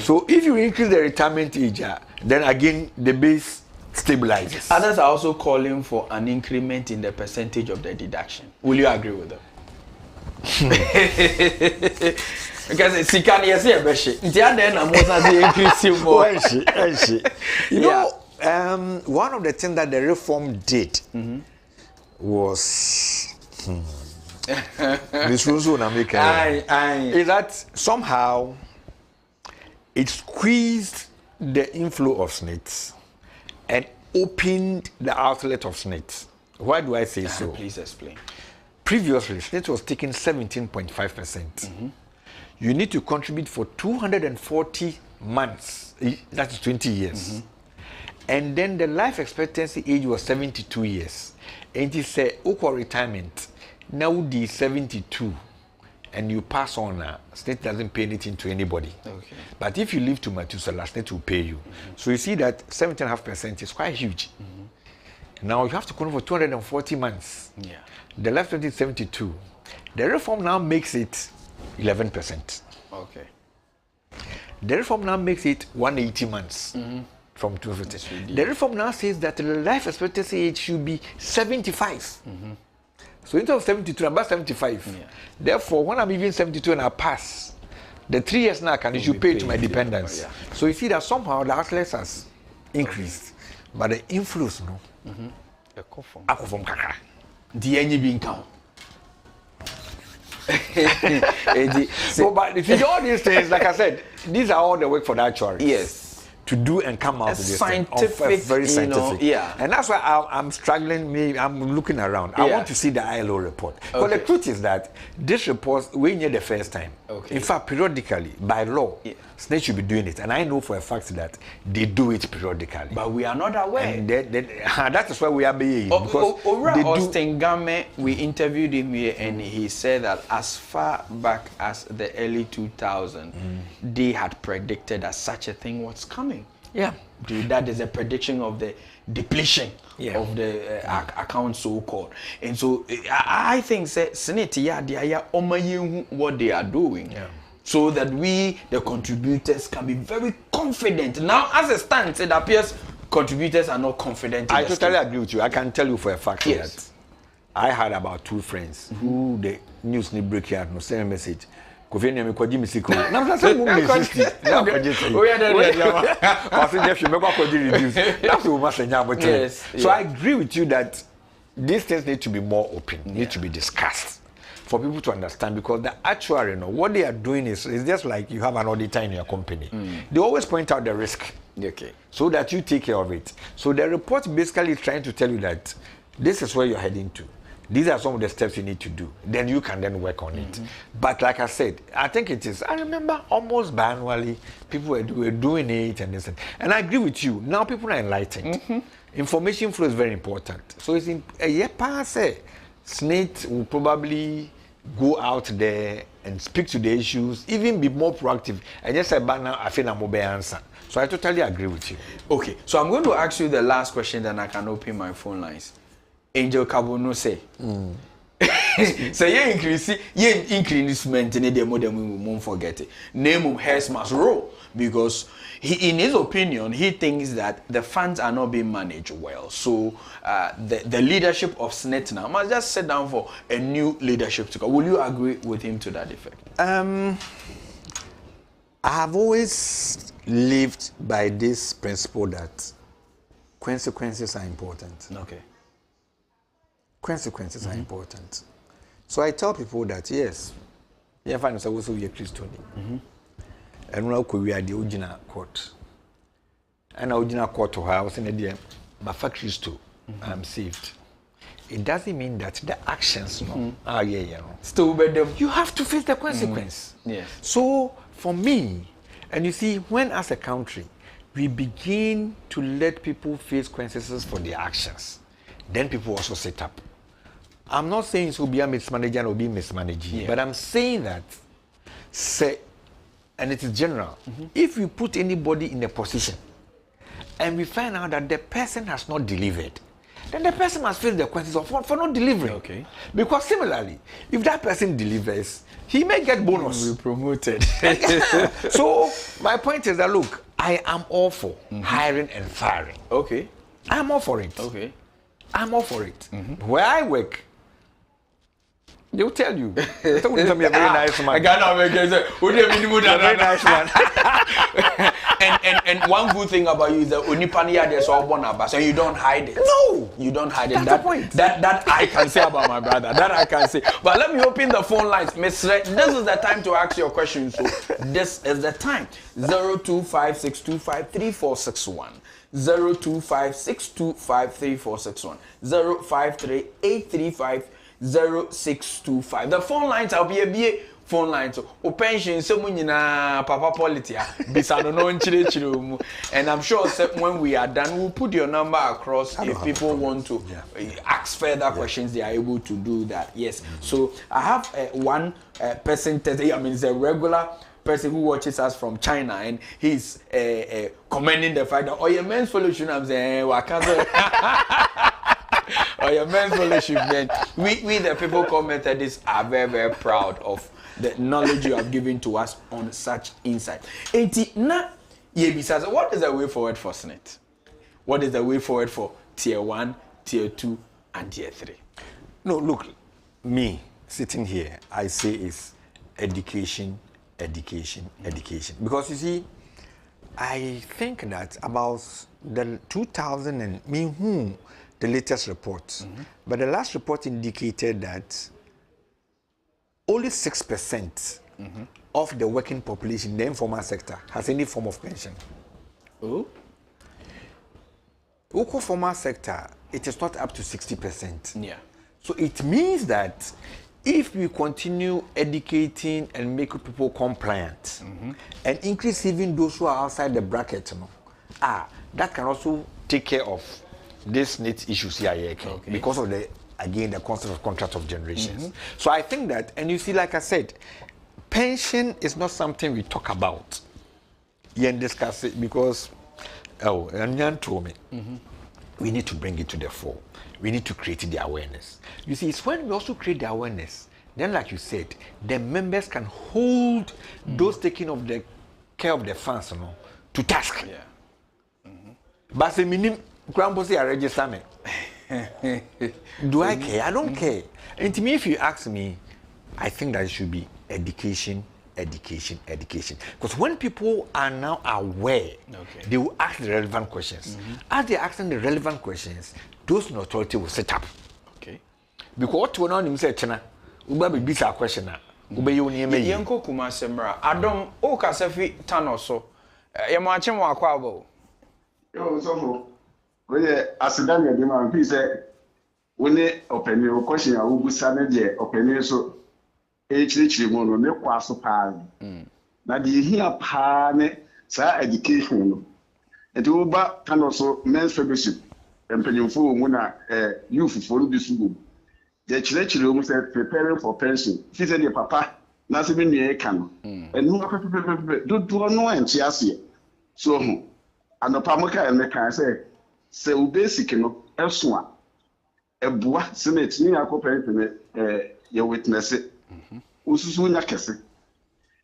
So if you increase the retirement age, then again the base stabilizes. Others are also calling for an increment in the percentage of the deduction. Will you agree with them? Because Sikani is here, Beshi. You know, one of the things that the reform did was this is that somehow it squeezed the inflow of SNITs and opened the outlet of SNITs. Why do I say so? Please explain. Previously, SNIT was taking 17.5%. You need to contribute for 240 months, that is 20 years. And then the life expectancy age was 72 years. And it said, equal retirement, now the 72. And you pass on, SNIT doesn't pay anything to anybody. But if you live to Methuselah, SNIT will pay you. So you see that 17.5% is quite huge. Now you have to contribute for 240 months. The life expectancy is 72. The reform now makes it 11%. The reform now makes it 180 months from 250. The reform now says that the life expectancy age should be 75. So instead of 72, I'm about 75. Yeah. Therefore, when I'm even 72 and I pass, the 3 years now I should pay to my dependents. Yeah. So you see that somehow the outlets has increased, but the inflows, no. Ako from kakra. The any being count. So, but if you do all these things, like I said, these are all the work for the actuaries. Yes. To do and come out with this scientific, very scientific. yeah. And that's why I'm struggling. I'm looking around. I want to see the ILO report. But the truth is that this report, we need the first time. Okay. In fact, periodically, by law, SNET should be doing it. And I know for a fact that they do it periodically. But we are not aware. And that is why we are being. Austin Game, we interviewed him here and he said that as far back as the early 2000s, they had predicted that such a thing was coming. Yeah. That is a prediction of the depletion of the account, so-called. And so I think what they are doing. Yeah. So that we, the contributors, can be very confident. Now, as it stands, it appears contributors are not confident. I totally agree with you. I can tell you for a fact that I had about 2 friends who the news need break here, no send a message. Kofi me kwaji misiko. Na msa mo me 60. Na kwaji say. We are there. Pastor Jeff, you make kwaji reduce. That's what must nya but. Yes. So I agree with you that these things need to be more open, need to be discussed for people to understand, because the actuary, what they are doing is just like you have an auditor in your company. They always point out the risk. Okay. So that you take care of it. So the report basically is trying to tell you that this is where you're heading to. These are some of the steps you need to do. Then you can then work on it. But like I said, I think it is, I remember almost biannually, people were doing it and this. And I agree with you. Now people are enlightened. Information flow is very important. So it's in a year past, SNET will probably go out there and speak to the issues, even be more proactive. And just say, now I feel I'm answer. So I totally agree with you. Okay, so I'm going to ask you the last question, then I can open my phone lines. Angel Kabono say, so you increasement in the model, we won't forget it. Name of Harris must roll, because in his opinion, he thinks that the funds are not being managed well. So the leadership of SNET now must just sit down for a new leadership to go. Will you agree with him to that effect? I have always lived by this principle that consequences are important. Okay. Consequences are important. So I tell people that yes, you find us also a Christian. And now we are the original court. And the original court to her, I was in the DM, but for Christo, I'm saved. It doesn't mean that the actions, Still better. You have to face the consequence. Yes. So for me, and you see, when as a country, we begin to let people face consequences for their actions, then people also set up. I'm not saying it will be a mismanaging or be mismanaging, but I'm saying that, and it is general, if we put anybody in a position and we find out that the person has not delivered, then the person must face the consequences for not delivering. Okay. Because similarly, if that person delivers, he may get bonus. Be promoted. So my point is that look, I am all for hiring and firing. Okay. I'm all for it. Okay. I'm all for it. Where I work, they'll tell you. They'll tell me a very nice man. I cannot make it. A very nice man. And one good thing about you is that Unipania there's all one about, so you don't hide it. No, you don't hide it. That's the point. That I can say about my brother. That I can say. But let me open the phone lines, Miss Red. This is the time to ask your questions. So this is the time. 0256253461. 0256253461. 053-835-0625. The phone lines will be a phone lines. O pension na papa politics. Bisano no nchire. And I'm sure when we are done, we'll put your number across. If people want to ask further questions, they are able to do that. Yes. So I have one person. I mean, it's a regular person who watches us from China, and he's commending the fact that your men's fellowship. I'm saying, your men's fellowship. Then we the people called Methodists are very, very proud of the knowledge you have given to us on such insight. What is the way forward for SNET? What is the way forward for tier 1, tier 2, and tier 3? No, look, me sitting here, I say is education, education, education. Because you see, I think that about the 2000 and the latest report, but the last report indicated that only 6% of the working population in the informal sector has any form of pension. Oh. Local formal sector, it is not up to 60%. Yeah. So it means that if we continue educating and making people compliant and increase even those who are outside the bracket, that can also take care of this needs issues here, because of the concept of contract of generations. So I think that, and you see, like I said, pension is not something we talk about. You discuss it because, and Jan told me, we need to bring it to the fore. We need to create the awareness. You see, it's when we also create the awareness, then like you said, the members can hold those taking of the care of the funds, to task. Yeah. But the minimum, Grandpa I register me. Do I care? I don't care. And to me, if you ask me, I think that it should be education, education, education. Because when people are now aware, they will ask the relevant questions. As they're asking the relevant questions, those in authority will set up. Okay. Because what we know say China, we be bisa question na. We be yoni eme. Yenko kuma semra. Adom o kasefi tano so. Ye mo ache mo akwa abo. Yo so we asidan ye dem am fi say we ne openi o question a wo busa na de openi so chiri mo no ne kwa so pa. Na de hia pa ne sa education no. E do ba tano so men's fellowship. Empenyimfo mu na youth for bi sugo. They chire mu say preparing for pension. Fi say the papa na se bi nue ka no. Enu pepepepe do no enti ase. So anopa mo ka me kan say u basic no eso a eboa se na tini akopɛ ne ye witness it. Ususu nya kese.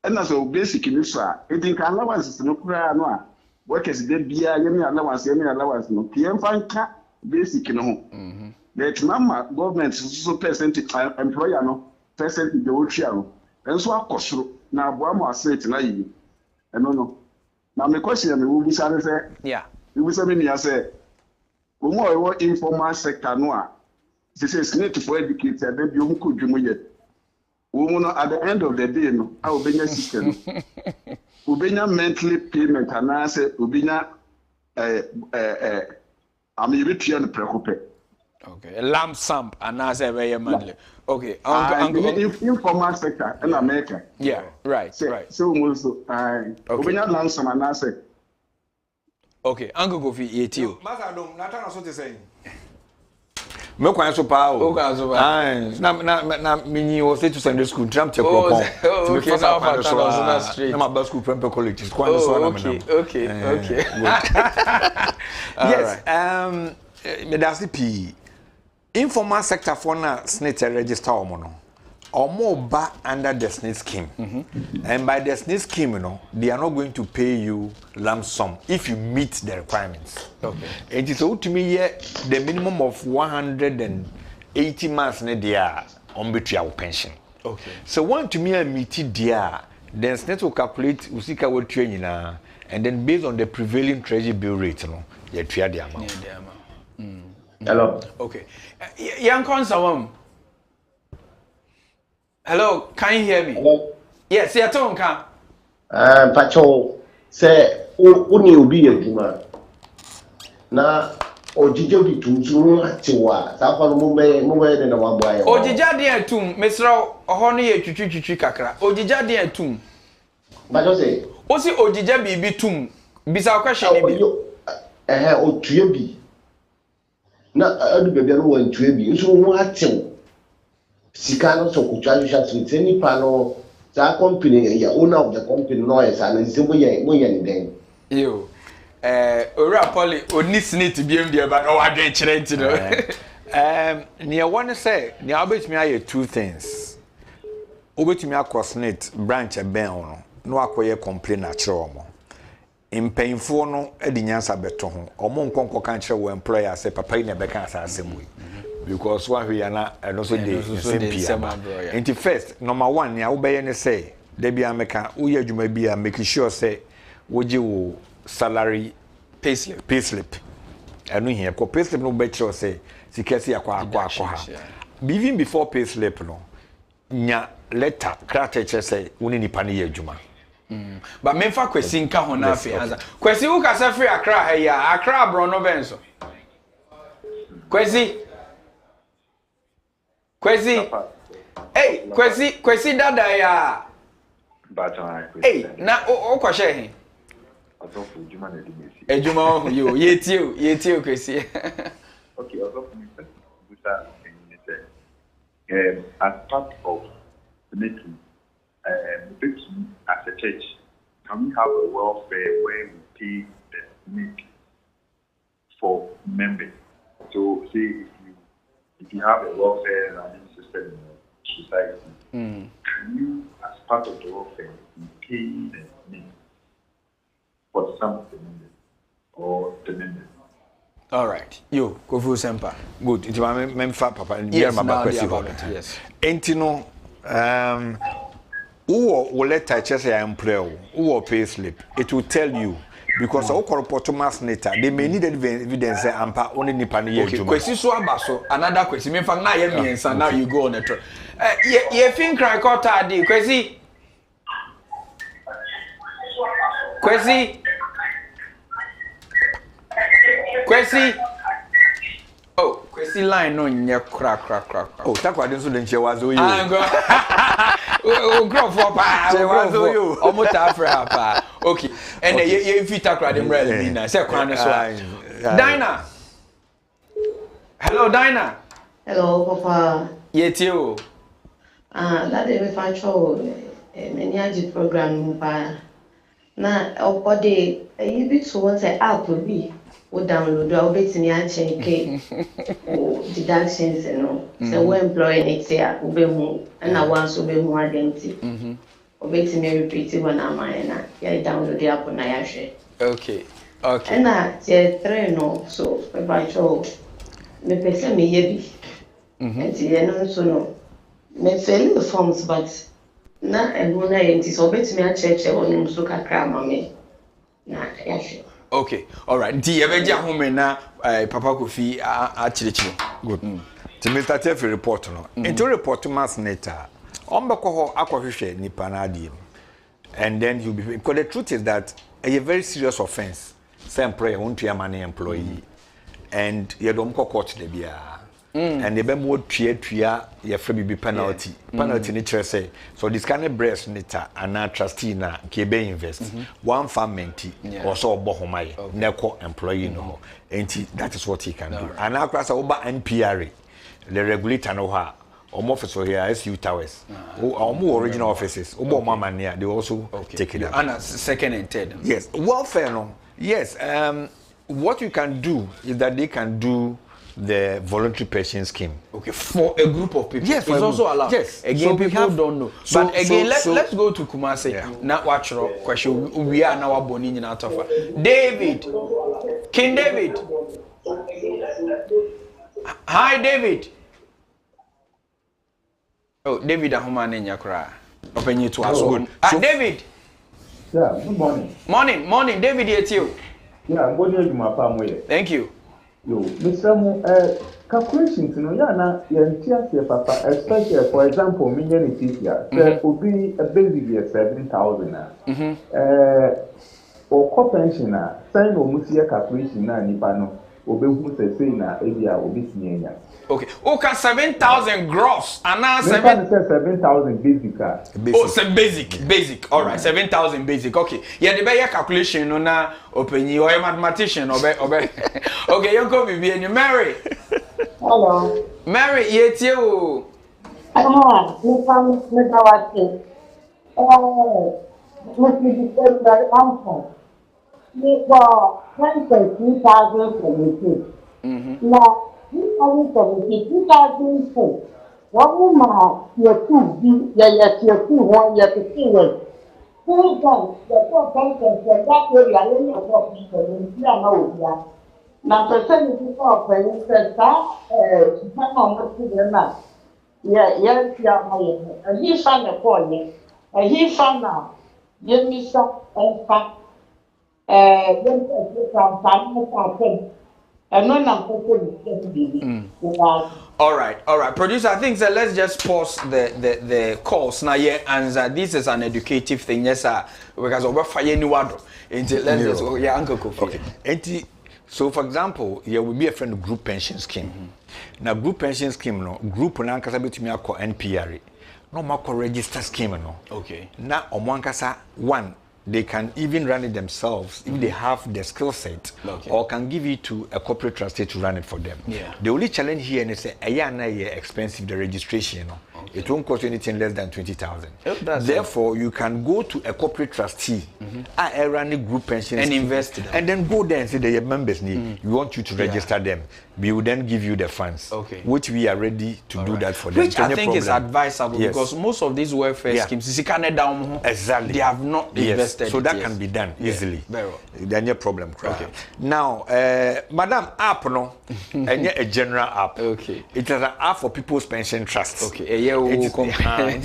And so basic ni so a edin kan allowance no kura no a workers dey bia ye me allowance no pm fanka basic no ho. The mama government so percent employer no percent dey otria no. Enso akosoro na aboa mo asset na yi. Eno no. Na me question me wo bi sare say yeah. We will say me say we more informal sector no a this is need for educated dey bi o mu ko dwumu ye. We no at the end of the day no a obenya system. Obenya monthly payment and I say obenya am you return the precope. Okay, a lump sum and I say very monthly. Okay, informal sector in America. Yeah, right. So also obenya lump sum and I say okay, Uncle Kofi yeti. Master Dom, na tan so te say. Me kwan so pa o. Na minyi o say to Sunday school tram check up on. Okay, now for Tanzania street. Na my school prempe college. Kwan so na me na. Okay. Yes, me that's the P. Informal sector for na SNIT register omo no. Omo ba under the SNIT scheme. And by the SNIT scheme, they are not going to pay you lump sum if you meet the requirements. Okay. It is to me the minimum of 180 months ne dia on between pension. Okay. So one to me a meet it there, then SNIT will calculate usika what training and then based on the prevailing treasury bill rate, you try the amount. Yeah, the amount. hello. Okay. Young Consawam. Hello, can you hear me? Hello. Yes, you're talking. Pacho, say, uni ubi yeduma. Na ojije bi tunzu atiwa. Safano mumbe de na wabwaye. Ojija de atum, mesra ohone ye twitwitwi kakra. Ojija de atum. Pacho say, osi ojija bibi tum. Bisa question ni bi. Otue bi. Na adu bebia no wantue bi. Nso ho atew. Sika no so kutwa sha street any pano that company ya owner of the company no yes and nsimbo ye ni den Yo ora Afarley oni snit biem dia ba no wadwe kire nti no near one say near obetumi aye two things obetumi across net branch e ben no no akoye complain a kire omo impayfo no edi nyansa beto ho omo nkonko kan kire wo employer say papa ni be kan asa asem we because one we are not and also the same people. And first, number one, ya obey ne say, they be America, uye juma be making sure say, would you salary payslip. I know here, because payslip no better say, sikesi akwa. Even before payslip no, nya letter, crater say, uni ni pani ye juma. But memfa kwesi nka ho na afi anza. Kwesi wo kasa free Accra ha ya, Accra bro no benso. Kwesi. Hey, kwesi dada ya. Hey, na o kwahye he. Asofu ejuma na dimesi. Ejuma ho yo, yetie kwesi. Okay, asofu Mr. Busa as part of the meeting, as a church, can we have a welfare where we pay the need for members? So, say if you have a welfare running system in your society, can you, as part of the welfare, pay the need for some of the members or the members? All right. You, Kofu Sempa. Good. It's my memfa papa. Yes, now they about it. Yes. Entino, who letter say I am prayer, who pay slip. It will tell you because all corporations later they may need evidence ampa only nipa ni okay. Kwesi so abaso another question. Me fa na ye miensa now you go on the trip. Ye fin cry quarter day Kwesi. Oh, Kwesi line no nye crack. Oh, takwa den so den che wazo yo. Oh, grow for pa. Wazo yo. Omo ta afra pa. Okay. And ye fit takwa dem real na. Say kwan so. Dinah. Hello Dinah. Hello Papa. Ye tie o. That dey me fa cho many aji program pa. Na opode you be to want say app bi. We download or betting and check deductions and all. So we employ next year, we be and I want to be more identity. Or betting me repeat it when I'm in. Yeah, download the app on I share. Okay. And I say three no, so by show me person me yebi. And the no so no. Me fill the forms, but na and when I enti so betting me a check on him so kakra mama. Na yeah sure. Okay, all right. Nti yebeja home na Papa Kofi achirichiri. Good. To Mr. Tefi report no. Into report mass neta. Ombeko ho akwahwehwe nipa na adiem. And then you be because the truth is that a very serious offense. Say employer won't be a money employee. And you don't go court the bia. And the be more tria your free be penalty. Penalty nature say so this kind of breast neta and na trustee na kebe invest one family or so bohomai neko employee no and that is what he can do. And now class over NPRA the regulator no ha or officer here SU Towers or more original offices or mama near they also take it up. And second and third. Yes, welfare no. Yes, what you can do is that they can do the voluntary pension scheme. Okay, for a group of people. Yes, it's also allowed. Yes. Again, so people don't know. But again, let's go to Kumasi. Yeah. Now, watch your question. We are now born in out of David. King David. Hi, David. Oh, David, I'm in your cry. Open you to us. David. Yeah, good morning. Morning, David, it's you. Yeah, I'm going to my family. Thank you. Yo, Mr. Mo, calculations, you know, yeah, na papa, especially for example, million here, there would be a basic 7,000. Or co pensioner, sign or musia calculation na nipano, obe who say na area obi sinya. Okay. Okay, 7,000 gross. And now 7,000 basic. Oh, so basic. All right, 7,000 basic. Okay. Yeah, the better calculation no na open you or a mathematician obe. Okay, you go be and you marry. Hello. Mary, yet you. You come with our thing. What you said that answer. You got 23,000 for me. Now, 2004. One man, your two, your two, 1 year to 2 years. Full time, the poor bank and that area, any of what people in here know. Na person is not paying that. She cannot see them. Yes, yeah, and he found a point. And he found out. Give me some and fact. Then some family. And none of them All right. Producer, I think that let's just pause the calls now. Yeah, and this is an educative thing, yes, sir. Because we're fire new word. Until let's just Uncle Kofi. Okay. So, for example, there will be a friend group pension scheme. Now, group pension scheme, no group na nkasa betumi akọ NPR. No mako register scheme, no. Okay. Now, omwankasa one. They can even run it themselves if they have the skill set, or can give it to a corporate trustee to run it for them. Yeah. The only challenge here is that expensive the registration. It won't cost you anything less than 20,000. Therefore, you can go to a corporate trustee, run a group pension and invest in them. And then go there and say that your members need. We want you to register them. We will then give you the funds, which we are ready to do that for them. Which I think is advisable because most of these welfare schemes, exactly, they have not invested. So that can be done easily. Very well. Then no problem. Now, Madam app no, and a general app. Okay. It is an app for People's Pension Trust. Okay.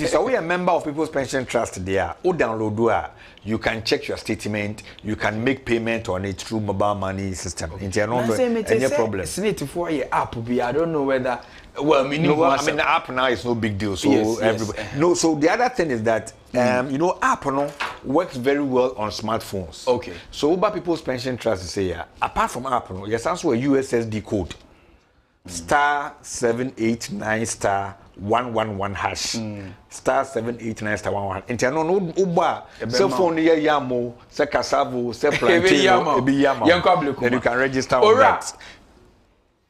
So we are a member of People's Pension Trust there. Or download you can check your statement. You can make payment on it through mobile money system. Any problem. For your app, I don't know whether. Well, I mean, the app now is no big deal. So everybody. No. So the other thing is that app no works very well on smartphones. Okay. So Uber People's Pension Trust say apart from app no, there's also a USSD code. *789*111#. *789*111#. Inti no Uber cell phone here yamo, se cassavo, se plantain, ebi yamo. Then you can register on that.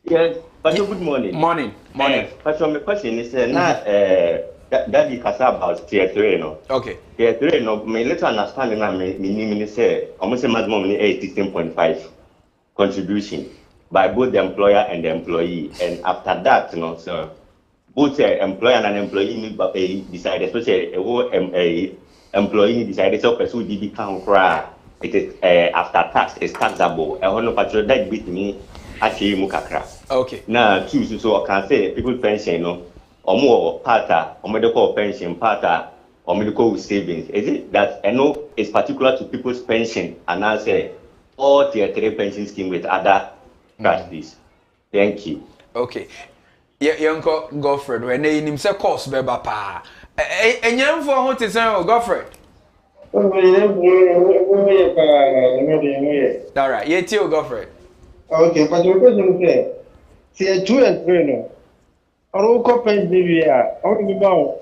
Yes, but good morning. Morning. But my question is Daddy Kasa about tier 3, no? Okay. Tier 3, no, me let's understand na me say almost maximum 16.5 contribution by both the employer and the employee. And after that, you know, so both the employer and employee decide, especially a employee decided to pursue DB count. It is after tax is taxable. I want to patrol that bit me. Actually, mukakra. Okay. Now, choose so I can say people pension, no, or more parta, or medical pension parta, or medical savings. Is it that I know it's particular to people's pension, and I say all tier 3 pension scheme with other trustees. Thank you. Okay. Young Godfred, when they name say course, beba pa. And young for what is Godfred? All right, yeah, too, Godfred. Okay, but the question is, say 2 and 3 no. Our company maybe only about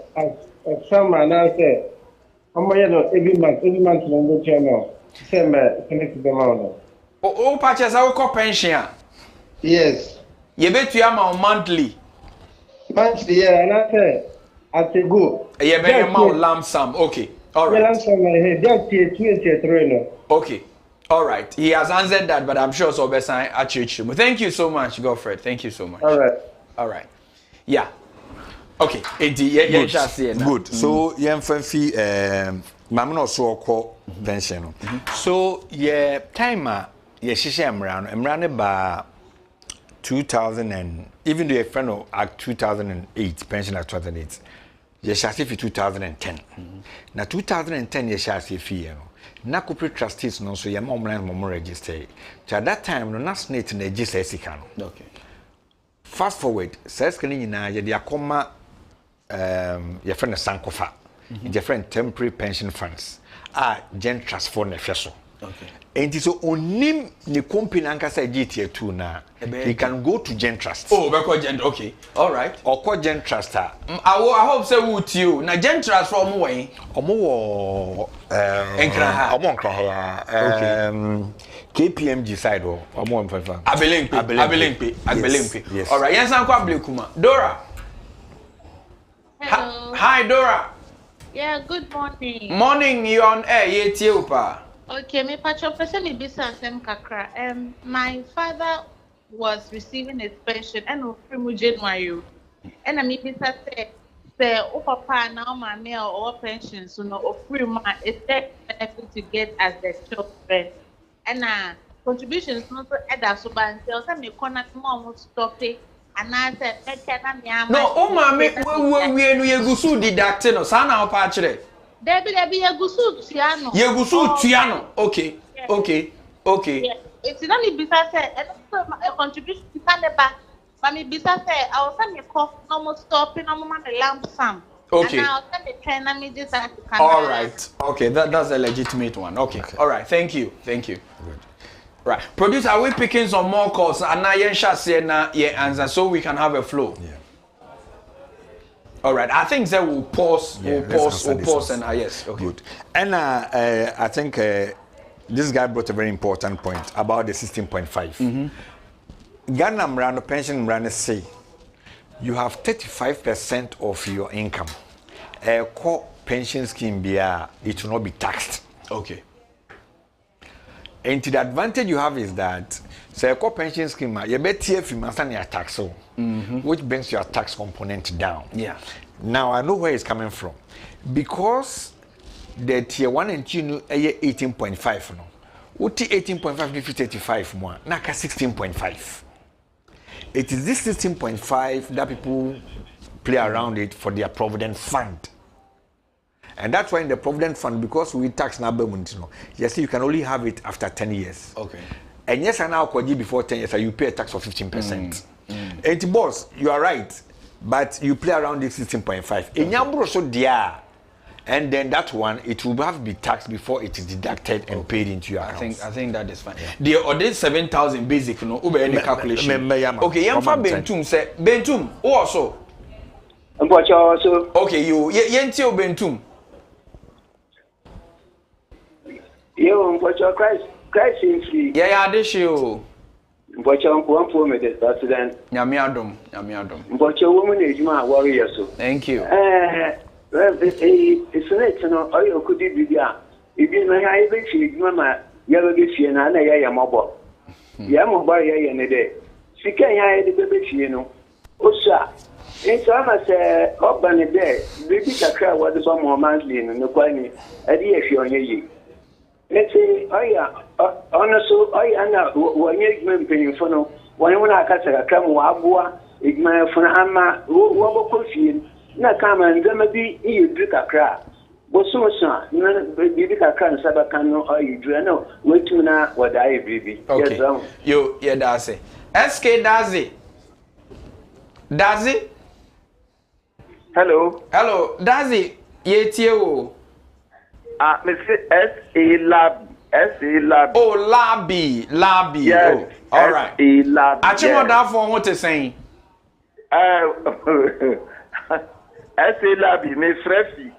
some and I say, every month number channel. Same connect them out. Oh, patches our pension. Yes. You bet you am monthly. Monthly, yeah, and I say, I say go. You bet you lump sum. Okay. All right. Lump sum, just tier 2 and tier 3 no. Okay. All right. He has answered that, but I'm sure so best I church him. Thank you so much, Godfred. Thank you so much. All right. Yeah. Okay. Good. So yemfanfi mama no so call pension. So yeah, timer ye hihye emra no ba 2000 and even though a friend of at 2008 pension at 2008 ye shasi fi 2010. Na 2010 ye shasi fi no. Na corporate trustees no so yema omran register. At that time no na snate na register sika no. Okay. Fast forward, says can nyina ye de akoma your friend sankofa. Your friend temporary pension funds. Gen trust for na hweso. Okay. And so onim ni company ankasa GT2 na he can go to Gen Trust. Oh, because Gen, okay. All right. Or call Gen Trust. I hope say with you. Na Gen Trust from way. Omo KPMG side or omo mfafa. Abelempe. Yes. All right. Yes, I'm quite Kuma. Dora. Hello. Hi, Dora. Yeah, good morning. Morning, you on air, Yetiopa. Okay, me patron person is business kakra. My father was receiving his pension and from January. And I mean business say oh papa now my mail or pension so no free man it's that benefit to get as the children. And contributions no so eda so ban tell say me connect more stop it and I said na me am. No, oh mama, we no yegusu deduct no. Sa na opa kire. Debi yegusu tuano. Yegusu tuano. Okay. Yes. Okay. Yeah. It's not me bisa say a contribution bisa neba. But me bisa say I was say me cough no more stopping no more me lamp sum. Okay. And now say me train na me this and all right. Okay, that's a legitimate one. Okay. All right. Thank you. Good. Right. Producer, are we picking some more calls? And now Yensha say na answer so we can have a flow. Yeah. All right. I think that we'll pause. Yeah, we'll pause and yes. Okay. Good. And I think this guy brought a very important point about the 16.5. Ghana Mrano pension Mrano say you have 35% of your income. A core pension scheme it will not be taxed. Okay. And the advantage you have is that say a core pension scheme you bet if you must your tax which brings your tax component down. Yeah. Now I know where it's coming from. Because the tier 1 and 2 no 18.5 no. What 18.5 if 35 more? Naka 16.5. It is this 16.5 that people play around it for their provident fund. And that's why in the provident fund, because we tax number, yes, you can only have it after 10 years. Okay. And yes, I now before 10 years, you pay a tax of 15%. And boss, you are right, but you play around this 16.5. In Yambro so dear, and then that one it will have to be taxed before it is deducted and paid into your account. I think that is fine. The order 7,000 basic, any calculation. Okay, Yamfa Bentum say Bentum also. Okay, you Yentio Bentum. Yo, Christ is free. Yeah, this you. Mpocho nkuampo me the president. Nyame adom. Mpocho woman is my warrior so. Thank you. It's not no oyo kudi bibia. Ibi na ya ibe chi mama ya be fie na na ya mobo. Ya mobo ya ne de. Sika ya de be fie no. Osa. Into ama se obane de bibi kakra wo de so mo monthly no kwani ade ya fie onye yi. Let's say honestly na wanye gmen for no wanye wona akasa kakra mo aboa igman funa ama wo bokọ fie na kama ndema bi yedru kakra bososa na bibi kakra nsaba kan no yedru na wetu na wada ye bibi. Okay. Yo daze SK daze hello daze yetie o Mr. S.A. Lab. Oh, Labi. Yes. Oh, all right. S.A. Lab. Actually, that for what to say. S.A. Lab, me freshi.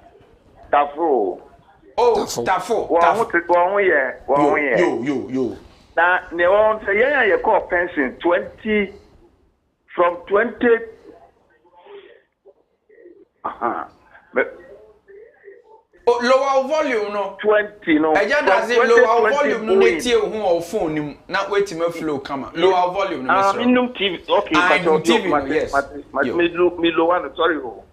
Tafo. Oh, Tafo. Yo. Now, they want to you call pension 20 from 20. Oh, lower volume no 20 no. I just does it lower volume no netie hu o phone nim na wait me flow come lower volume no Mr. Minimum TV okay but TV no, yes. Me lower no sorry ho.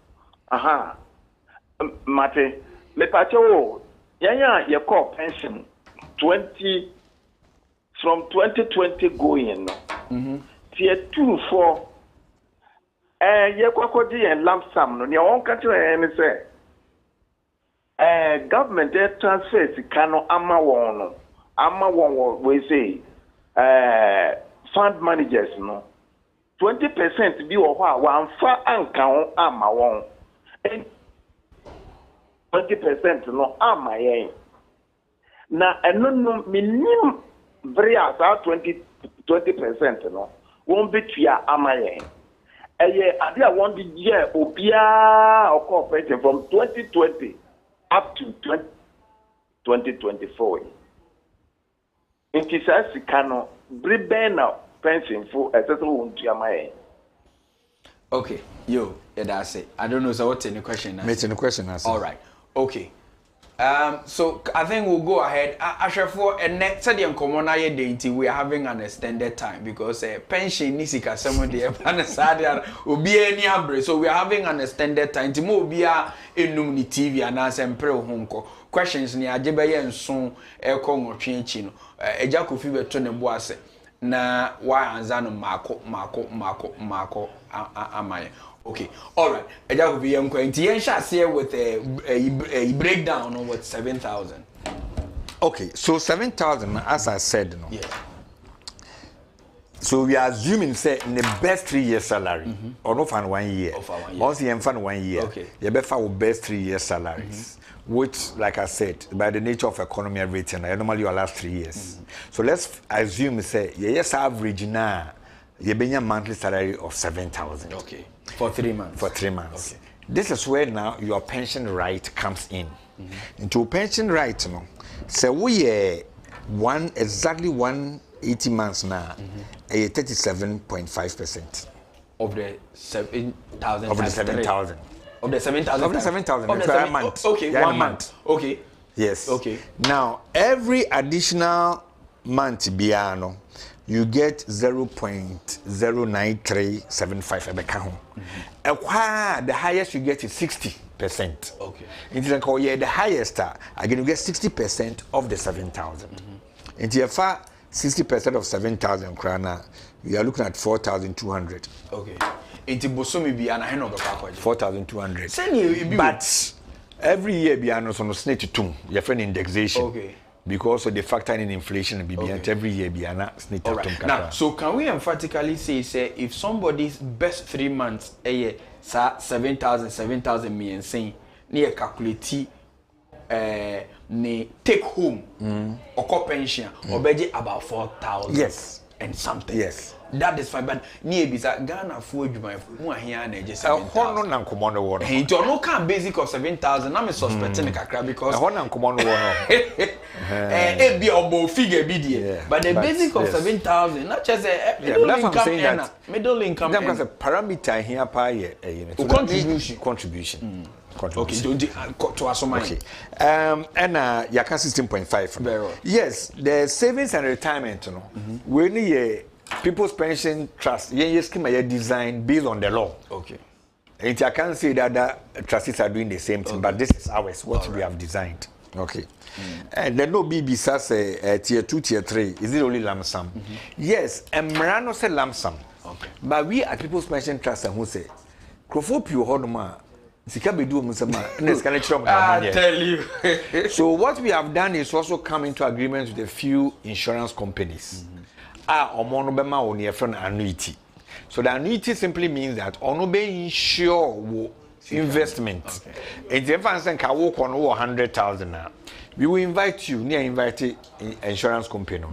Mate me pacho yanya ye call pension 20 from 2020 going no. Tier 2 for ye kwakodi en lump sum no. Ne won ka tell me say government transfers cano ama won we say fund managers no 20% bi wo ho a wan fa anka ho ama won 20% no ama yen na eno no minim very as 20% no won betua ama yen eye ade a won di year obia occupation from 2020 up to 2024. In Kisasi Kano, Bribena pension for a total to Yamae. Okay, that's it. I don't know so what's any question. Making a question. All right. Okay. So I think we'll go ahead. For next and common dainty, we are having an extended time because pension nisika someone there will be any average. So we are having an extended time. Timo be a enumni TV and as empro honko. Questions ni ajebe and soon eko mo chino. Eja kofi beto ne boase. Na wa anzano mako amaye. Okay, all right. Eja kofi yem kwenti yen sha here with a breakdown on what 7,000. Okay, so 7,000 as I said, no. Yeah. So we are assuming say in the best 3 year salary or no fan 1 year. Once you fan 1 year, okay. You better for best 3 year salaries. Which, like I said, by the nature of economy and everything, normally your last 3 years. So let's assume say yes average now you be a monthly salary of 7,000. Okay. For 3 months. For 3 months. Okay. This is where now your pension right comes in. Into pension right, no. So we exactly 180 months now, 37.5% of the 7,000. Of the 7,000. Of the 7,000. Of the 7,000. Of the 7 months. Okay, yeah, 1 month. Okay. Yes. Okay. Now every additional month, biano, you get 0.09375 the highest you get is 60%. Okay. It is like the highest again you get 60% of the 7,000. And if 60% of 7,000 krana, we are looking at 4,200. Okay. Into Bosomi be an hand of the 4,200. But every year biano so no snake to your friend indexation. Okay. Because of the factor in inflation and every year be an snake. Right. Now, so can we emphatically say if somebody's best 3 months a year 7,000 me and saying near calculate ne take home or pension or budget about 4,000 yes and something. Yes. That is fine, but near bisa Ghana for you who are here and just 7,000. No command one. Hey, you no can basic of 7,000. I'm suspecting a crack because one command one. It be a figure be but the basic of 7,000, not just a middle income. That's a parameter here per year. Contribution. Okay, to us okay. And Yaka 16.5. Yes, the savings and retirement, you know, when you people's pension trust, you scheme are designed based on the law. Okay. And I can't say that the trustees are doing the same thing, but this is ours, what we have designed. Okay. And then no BB says tier 2, tier 3. Is it only lump sum? Yes, and Marano said lump sum. Okay. But we at people's pension trust and who say, Crofop you hold ma. I tell you. So what we have done is also come into agreement with a few insurance companies. Annuity. So the annuity simply means that be insure investment. And if I walk on 100,000 now, we will invite you, invite insurance company.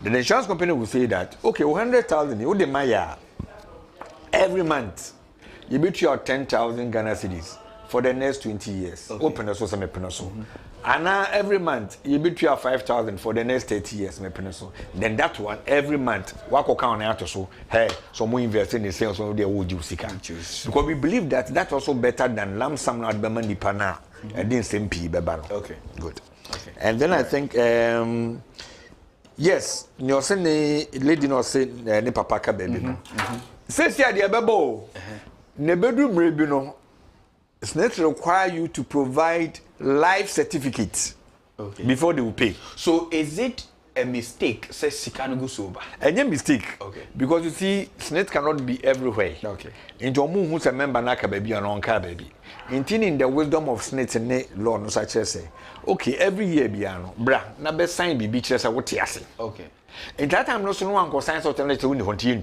The insurance company will say that, okay, 100,000, you the Maya every month. You bet your 10,000 Ghana cedis for the next 20 years. Open us some pencil. And now every month you bet your 5,000 for the next 30 years. Then that one every month, what account out so hey, so we invest in the sales of the old juicy countries. Because we believe that that's also better than lump sum not be money pana and then same P bebano. Okay, good. Okay. And then I think yes, you say lady no say ne papa ka baby no. Says ya the bebo. Ne bedroom rebi no. It's not require you to provide life certificates before they will pay. So is it a mistake? Says Sikanogu sober. And a mistake. Okay. Because you see, SNET cannot be everywhere. Okay. Into a moon who's a member naka baby and on car baby. In the wisdom of SNET and law no such as say, okay, every year biano, bra, na best sign be beaches what yasi. Okay. In that time, no one can sign something to win the continue.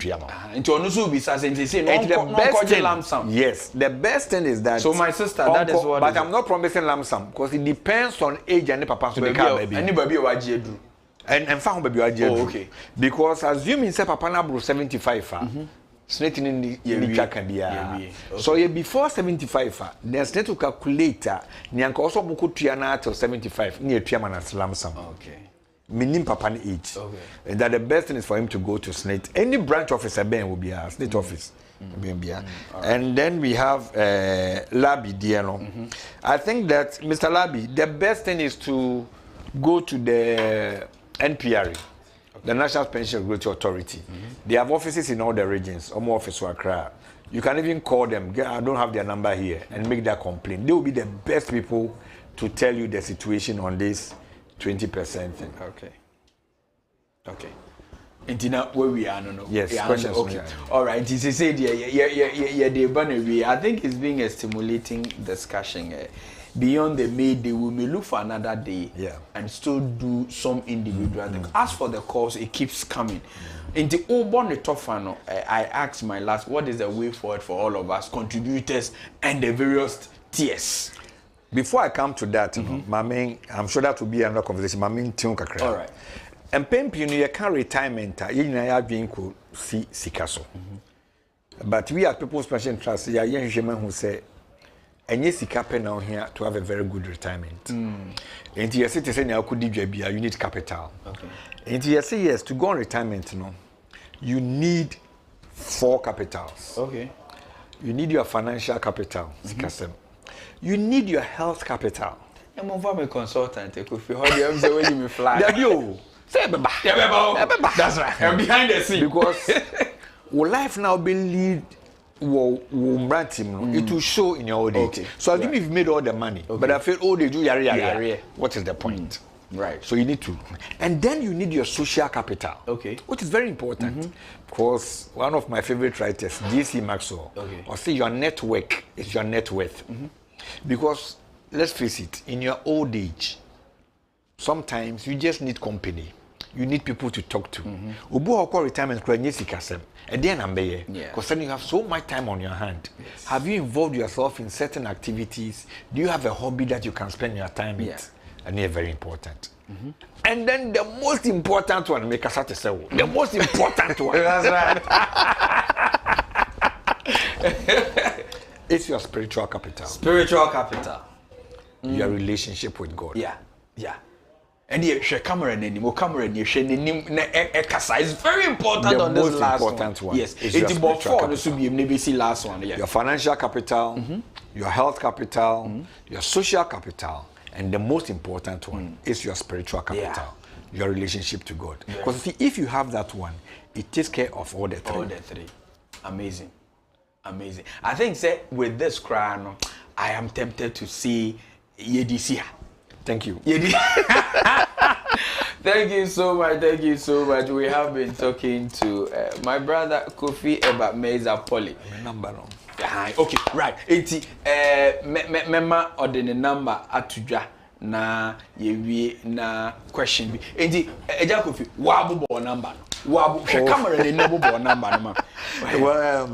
Into a no be saying the best lump sum. Yes, the best thing is that. So my sister, that is what. But I'm not promising lump sum because it depends on age and the papa to the car baby. Anybody who do. And found baby okay. Because assuming say papa na bro 75 snake in the can be so before 75 then snake to calculate nyanka also buku tuana till 75 near tuama lump sum. Okay. Minim papa age. Okay. And that the best thing is for him to go to SNET. Any branch office Ben will be a SNET office. And then we have Labi Diano. I think that, Mr. Labi, the best thing is to go to the NPRA, the National Pension Regulatory Authority. They have offices in all the regions, office Accra. You can even call them. I don't have their number here, and make that complaint. They will be the best people to tell you the situation on this 20% thing. Okay. Intina where we are no. Yes, questions. Okay. All right. This is it. I think it's being a stimulating discussion. Beyond the May Day, we may look for another day and still do some individual things. As for the calls, it keeps coming. In the Obon Tofano, I asked my last, what is the way forward for all of us, contributors and the various tiers? Before I come to that, I'm sure that will be another conversation. All right. And Pempino, you can retirement, you have been called Sikaso. But we as People's Pension Trust, there are young gentlemen who say, and yes, now here to have a very good retirement. And you say, you need capital. And you say, yes, to go on retirement, you need 4 capitals. You need your financial capital, you need your health capital. I'm a consultant. If you hold your arms away, you fly. That's right. I'm behind the scene. Because life now believe it will show in your old age. So even if you've made all the money, but I feel they do yari. What is the point? Right. So you need to. And then you need your social capital. Which is very important. Because one of my favorite writers, J.C. Maxwell, or say your network is your net worth. Because let's face it, in your old age, sometimes you just need company. You need people to talk to. Retirement because then you have so much time on your hand. Have you involved yourself in certain activities? Do you have a hobby that you can spend your time with? And they're very important. And then the most important one, make us to say, the most important one. That's right. It's your spiritual capital. Spiritual capital. Your relationship with God. And the camera is very important on this last one. Yes, it's about 4. This will be maybe see last one. Your financial capital, your health capital, your social capital, and the most important one is your spiritual capital, your relationship to God. Because if you have that one, it takes care of all the 3. All the 3. Amazing. I think with this crown, I am tempted to see Yedisia. Thank you. Thank you so much. We have been talking to my brother 𝗟𝗏𝗘 Okay, right. Mema or the number atudwa na yewie na question bi. Enti eja Kofi wabubo number. Wabu camera the number number. Well,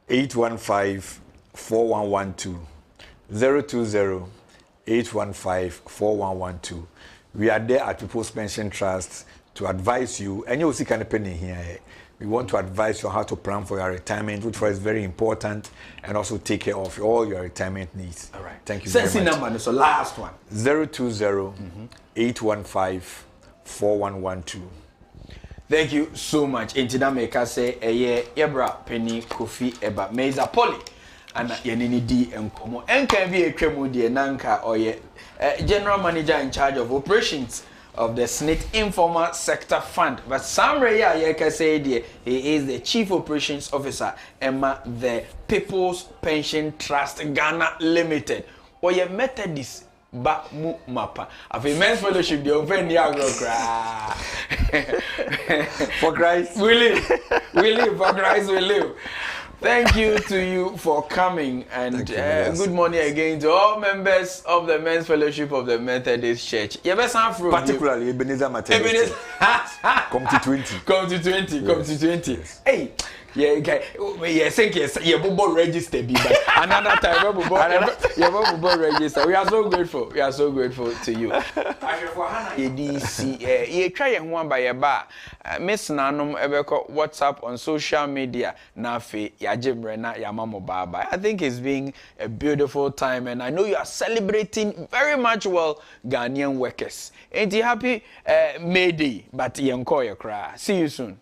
020-815-4112. 020-815-4112. We are there at People's Pension Trust to advise you. And you will see kind of penny here. We want to advise you on how to plan for your retirement, which is very important, and also take care of all your retirement needs. All right. Thank you very much. Number, so last one. 020-815-4112. Thank you so much. Intina meka say yebra penny 𝗟𝗏𝗘 and yenini di enkomo enkan bi etwemu de nanka oye general manager in charge of operations of the SNIT Informal Sector Fund, but Sam Reya yeka say he is the chief operations officer Emma the People's Pension Trust Ghana Limited. Oye Methodist ba mu mapa of a men's fellowship the open the agro for Christ we live for Christ we live. Thank you to you for coming, and good morning again to all members of the Men's Fellowship of the Methodist Church. Particularly Ebenezer Methodist. Come to 20. Yes. Hey, yeah, think yes, you will register, but another time you will register. We are so grateful. We are so grateful to you. You try one by a bar. Miss Nanum Ebeko WhatsApp on social media. Nafi Yajibrena Yamamo Baba. I think it's being a beautiful time, and I know you are celebrating very much well, Ghanaian workers. Ain't you happy? May Day, but you cry. See you soon.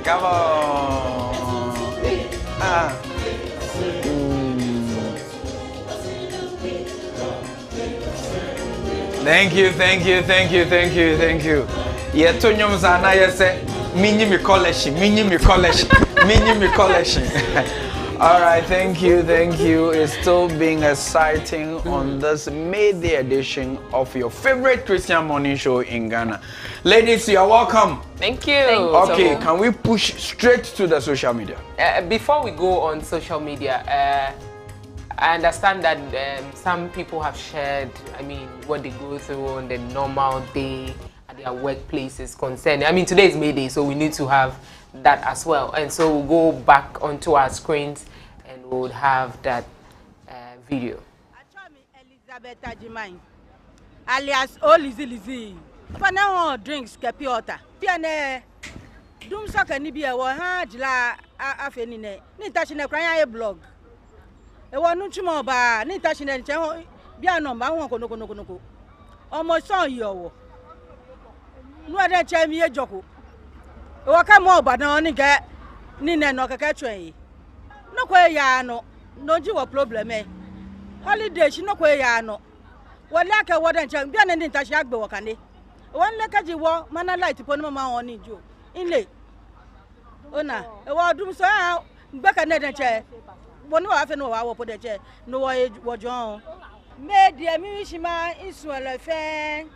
Come on. Thank you. Yeah, Tonyum Zana, yes, mini collection. All right, thank you. It's still being exciting on this May Day edition of your favorite Christian morning show in Ghana. Ladies, you are welcome. Thank you. Okay, can we push straight to the social media? Before we go on social media, I understand that some people have shared, what they go through on the normal day at their workplaces concerning. Today is May Day, so we need to have that as well. And so we'll go back onto our screens and we'll have that video. Elizabeth Ajimai, alias Lizzy. For now, drinks capiota. Piane Doom Saka Nibia or Hajla Afenine, Nitachina Craya blog. A one nutrimo bar, Nitachina Biano, Mawanko. Almost saw you. No other chime here, Joko. Waka more, but no nigga Nina no catchway. No quayano, no you a problem, eh? Holiday, she no quayano. What like a water and Bian and Tashak Bokane. One like a jiwa, man, light upon mamma on you. In late. Ona, a word doom so out, back another chair. One no half an hour put a chair, no way was John. Made the Mishima is well a fan.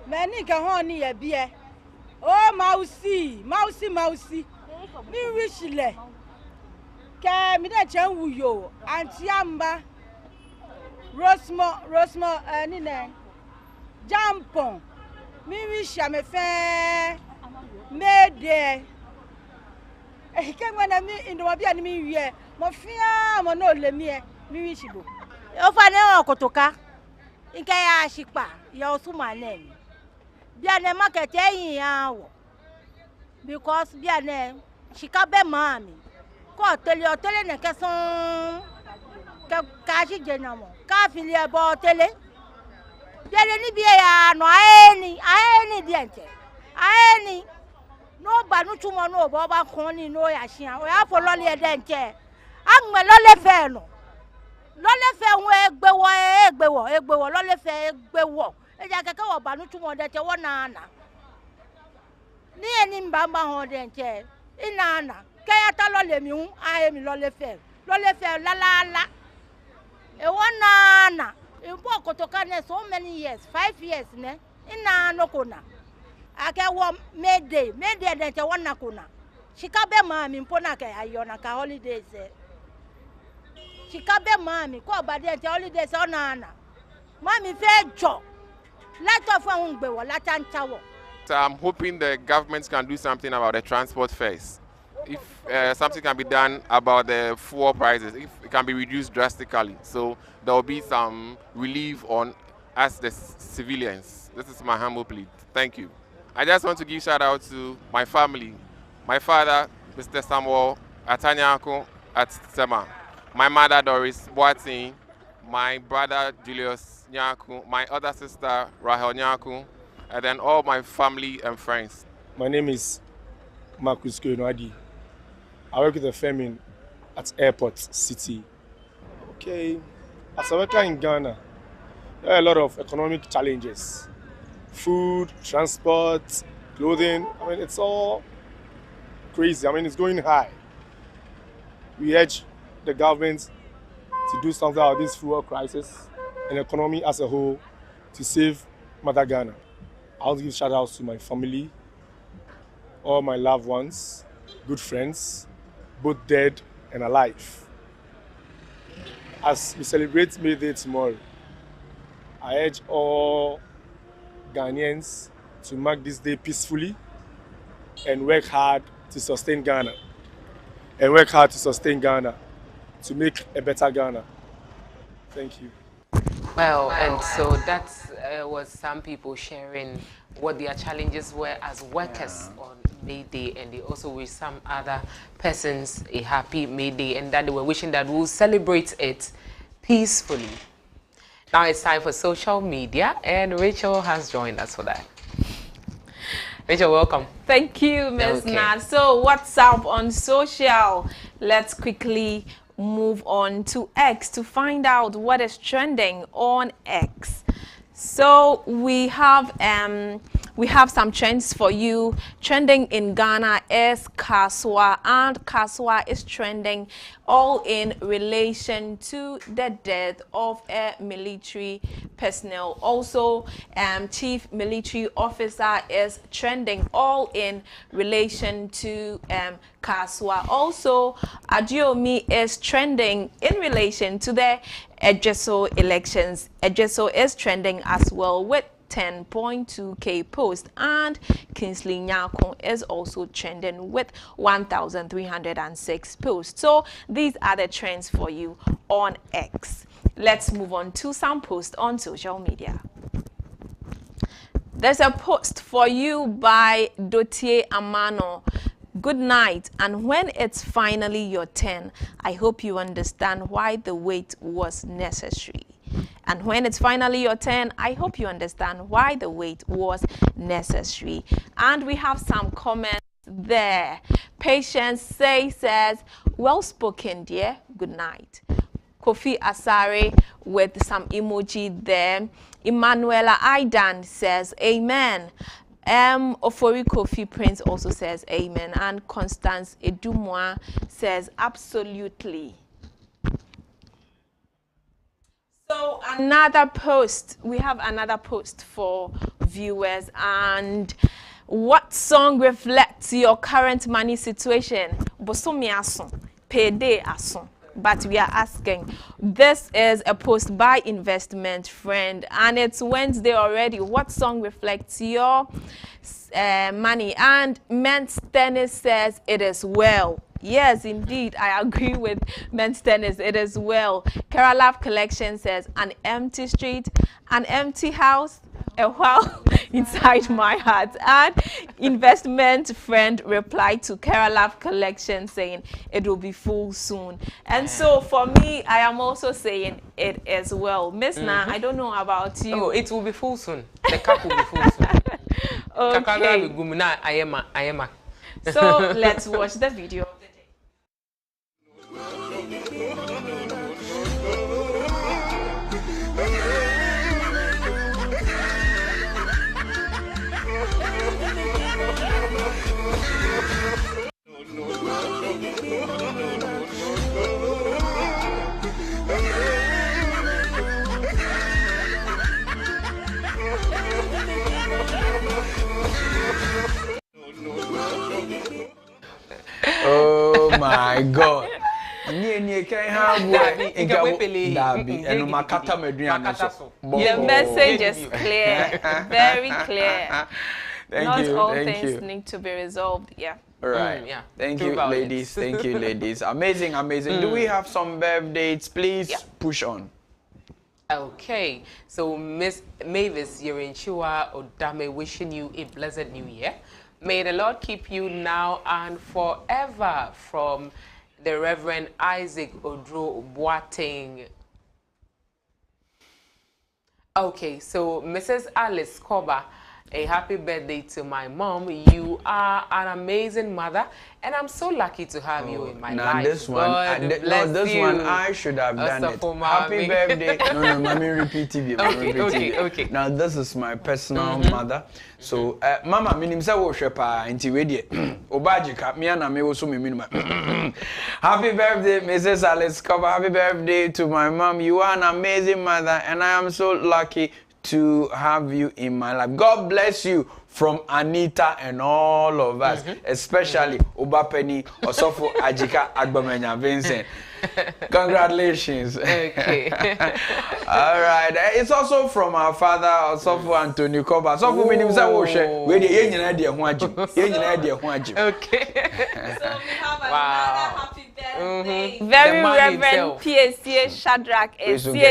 Manica honey a beer. Oh, mousy. Me wish le. Can me that chan wu yo. Antiamba. Rosmo, Nina. Jampon. Me wish I'm a fan. Made there. He came when I meet in the Wabian me, Mofia, Mono, le me wish you. Ofane okotoka. Inka ya shikpa ya osuma name. Biane market yawo. Because biane shikabe mami. Ko tele ne keson ka shi jenamo. Ka fili abo tele. Biane ni biya ya no aeni diente. Aeni no banu chumo no boba koni no ya shian. O ya follow le denche. Angme lole fe no. Lole fe won egbewo lole fe egbewo. Eja keke wo banu chumo denche wona na. Ni eni mbamba ho denche. Inana. Kaya ta lole mi hu aye mi lole fe. Lole fe la. E wona na. Impo kotoka ne so many years, 5 years ne. Ina no kona. Ake wo Mayday denche wona kona. Shikabe mami mpona ke ayona ka holidays. Shikabe mami ko ba denche holidays onana. Mami fe jo. Let off ungbewo la chanchawo. So I'm hoping the government can do something about the transport fares. If something can be done about the fuel prices, if it can be reduced drastically, so there will be some relief on us, the civilians. This is my humble plea. Thank you. I just want to give shout out to my family, my father, Mr. Samuel Atanyako at Sema, my mother Doris Boatin, my brother Julius Nyaku, my other sister Rahel Nyaku, and then all my family and friends. My name is 𝗦𝗏𝗏𝗏𝗏. I work with a firm at Airport City. Okay, as a worker in Ghana, there are a lot of economic challenges. Food, transport, clothing, I mean, it's all crazy. I mean, it's going high. We urge the government to do something about this fuel crisis and economy as a whole to save Mother Ghana. I want to give shout outs to my family, all my loved ones, good friends, both dead and alive. As we celebrate May Day tomorrow, I urge all Ghanaians to mark this day peacefully and work hard to sustain Ghana. To make a better Ghana. Thank you. Well, and so that was some people sharing what their challenges were as workers on May Day, and they also wish some other persons a happy May Day, and that they were wishing that we'll celebrate it peacefully. Now it's time for social media, and Rachel has joined us for that. Rachel, welcome. Thank you, Ms. Nad. So what's up on social? Let's quickly move on to X to find out what is trending on X. So we have some trends for you. Trending in Ghana is 𝗏𝗏𝗏𝗏, and 𝗏𝗏𝗏𝗏 is trending all in relation to the death of a military personnel. Also, chief military officer is trending all in relation to 𝗏𝗏𝗏𝗏. Also, Adiomi is trending in relation to the 𝗟𝗏𝗄 elections. 𝗟𝗏𝗄 is trending as well with 10.2k posts, and Kingsley Nyako is also trending with 1,306 posts. So these are the trends for you on X. Let's move on to some posts on social media. There's a post for you by Dotie Amano. Good night, and when it's finally your turn, I hope you understand why the wait was necessary. And when it's finally your turn, I hope you understand why the wait was necessary. And we have some comments there. Patience says, well spoken, dear. Good night. Kofi Asare with some emoji there. Emanuela Aidan says, amen. Ofori Kofi Prince also says amen. And Constance Edumwa says absolutely. So another post, we have another post for viewers. And what song reflects your current money situation? Bosomi ason, payday ason. But we are asking, this is a post by Investment Friend, and it's Wednesday already. What song reflects your money? And Men's Tennis says it is well. Yes, indeed. I agree with Men's Tennis. It is well. 𝗟𝗓𝗏 Collection says, an empty street, an empty house, a while inside my heart. And investment friend replied to 𝗟𝗓𝗏 Collection saying, it will be full soon. And so for me, I am also saying it as well. Miss Na, I don't know about you. Oh, it will be full soon. The cup will be full soon. Okay. So let's watch the video of the day. Oh my God. The message is clear, very clear. Not all things need to be resolved. Yeah. All right. Yeah. Thank you, ladies. Thank you, ladies. Amazing, amazing. Do we have some birthdays? Please push on. Okay. So Miss Mavis 𝗟𝗓𝗏𝗿𝗏, wishing you a blessed new year. May the Lord keep you now and forever, from the Reverend Isaac Odro Boateng. Okay, so Mrs. Alice Koba, a happy birthday to my mom. You are an amazing mother, and I'm so lucky to have you in my life. This one, this one I should have done it. Happy birthday. No, mommy, repeat it. Okay. Now this is my personal mother. So, Mama, minim sa wo hwepa nti we de Adzika me na me wo so me minima. Happy birthday, Mrs. Alice Koba. Happy birthday to my mom. You are an amazing mother, and I am so lucky to have you in my life. God bless you from Anita and all of us, especially Obapeni, Osofo Adzika Agbamenya Vincent. Congratulations. Okay. All right. It's also from our father, Osofo Anthony Koba. Osofo minim sa wo hwe, we de ye nyina de ho agim. Ye nyina de ho agim. Okay. So we have another happy birthday. Very Reverend PSC Shadrach Edzika.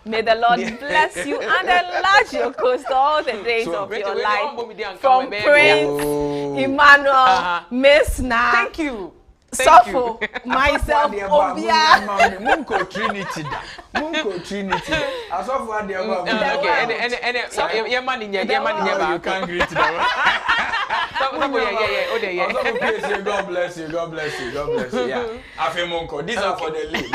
May the Lord bless you and enlarge your coast all the days of your life. From Prince Emmanuel, Miss Na. Thank you. Suffer myself, Obia. Munko Trinity. Asofo ade aba. Okay, your money, you can't greet them. God bless you. Yeah. Munko. These are for the lead.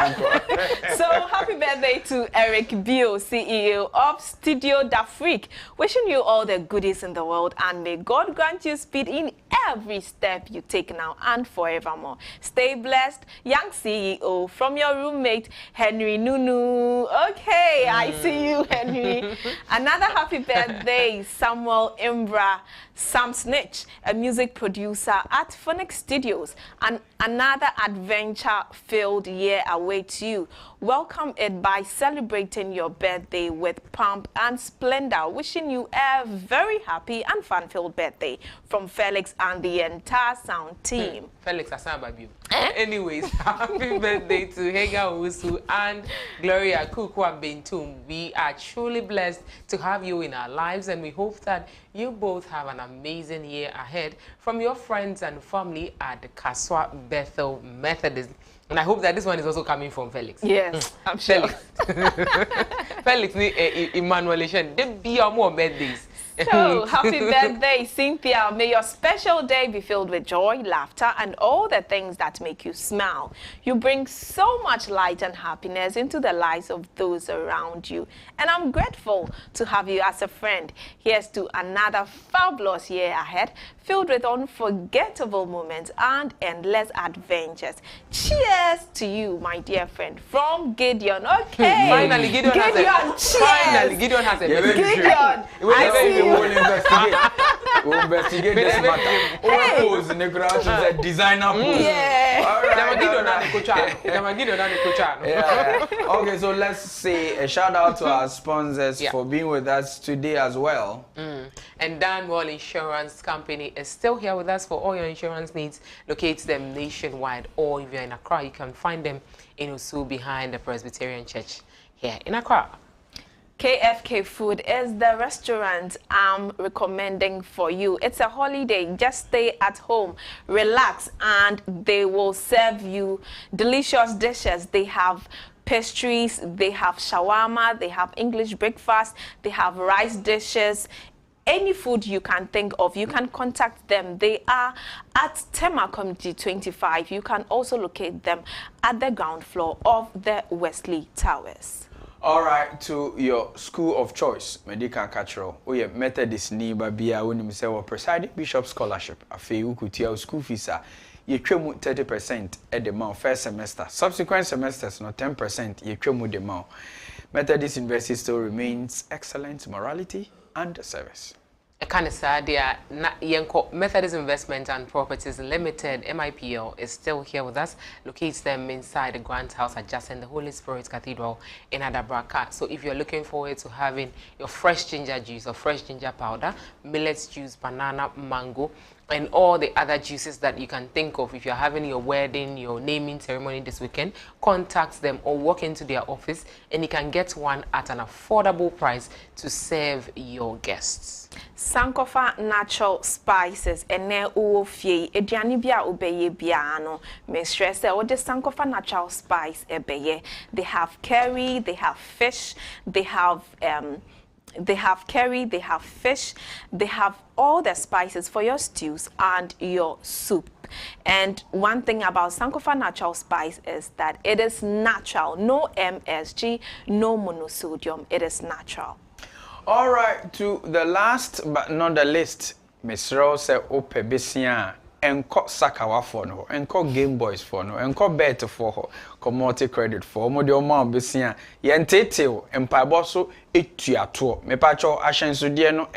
So happy birthday to 𝗟𝗏𝗏𝗘, CEO of Studio d'Afrique. Wishing you all the goodies in the world, and may God grant you speed in every step you take now and forevermore. Stay blessed, young CEO, from your roommate, Henry Nunu. Okay, I see you, Henry. Another happy birthday, Samuel Imbra, Sam Snitch, a music producer at Phoenix Studios. And another adventure-filled year awaits you. Welcome it by celebrating your birthday with pomp and splendor. Wishing you a very happy and fun-filled birthday from Felix and the entire sound team. Felix, I sound about you. Anyways, happy birthday to Hega Owusu and Gloria Kukwabintum. We are truly blessed to have you in our lives, and we hope that you both have an amazing year ahead from your friends and family at the Kaswa Bethel Methodist. And I hope that this one is also coming from Felix. Yes, I'm sure. Felix, Emmanuel, there be more birthdays. So, happy birthday, Cynthia. May your special day be filled with joy, laughter, and all the things that make you smile. You bring so much light and happiness into the lives of those around you. And I'm grateful to have you as a friend. Here's to another fabulous year ahead, filled with unforgettable moments and endless adventures. Cheers to you, my dear friend, from Gideon. Okay. Finally, Gideon has a... Cheers. Finally, Gideon has a... Gideon, I see you. we'll investigate. We'll investigate this matter. All pose in the ground is a designer pose. Yeah. All right. Okay, so let's say a shout out to our sponsors for being with us today as well. And Danwell Insurance Company is still here with us for all your insurance needs. Locate them nationwide, or if you're in Accra, you can find them in Osu behind the Presbyterian Church here in Accra. KFK Food is the restaurant I'm recommending for you. It's a holiday. Just stay at home, relax, and they will serve you delicious dishes. They have pastries, they have shawarma, they have English breakfast, they have rice dishes. Any food you can think of, you can contact them. They are at Tema Community 25. You can also locate them at the ground floor of the Wesley Towers. All right, to your school of choice, Medical Cultural. Oh yeah, Methodist ni babia when you say presiding bishop scholarship. Afi ukutia school fees you twemu 30% at the amount first semester. Subsequent semesters no 10% you twemu the amount. Methodist University still remains excellent morality and service. Kind of sad, yeah. Methodist Investment and Properties Limited (MIPL) is still here with us. Locates them inside the Grant House adjacent the Holy Spirit Cathedral in Adabraka. So if you're looking forward to having your fresh ginger juice or fresh ginger powder, millet juice, banana, mango, and all the other juices that you can think of, if you're having your wedding, your naming ceremony this weekend, contact them or walk into their office and you can get one at an affordable price to serve your guests. Sankofa natural spices ene uofie eduane bia obeye bia no me stress e the Sankofa natural spice ebeye. They have curry, they have fish, they have curry, they have fish, they have all the spices for your stews and your soup. And one thing about Sankofa natural spice is that it is natural, no MSG, no monosodium, it is natural. All right, to the last but not the least, Miss Rose Ope Bisia, enko Sakawa for no, enko Game Boys for no, enko Bet for her, commodity credit for Modio Mom Bisia, Yenteteo, Empaboso, Etuato, Mepacho, Ashensudiano,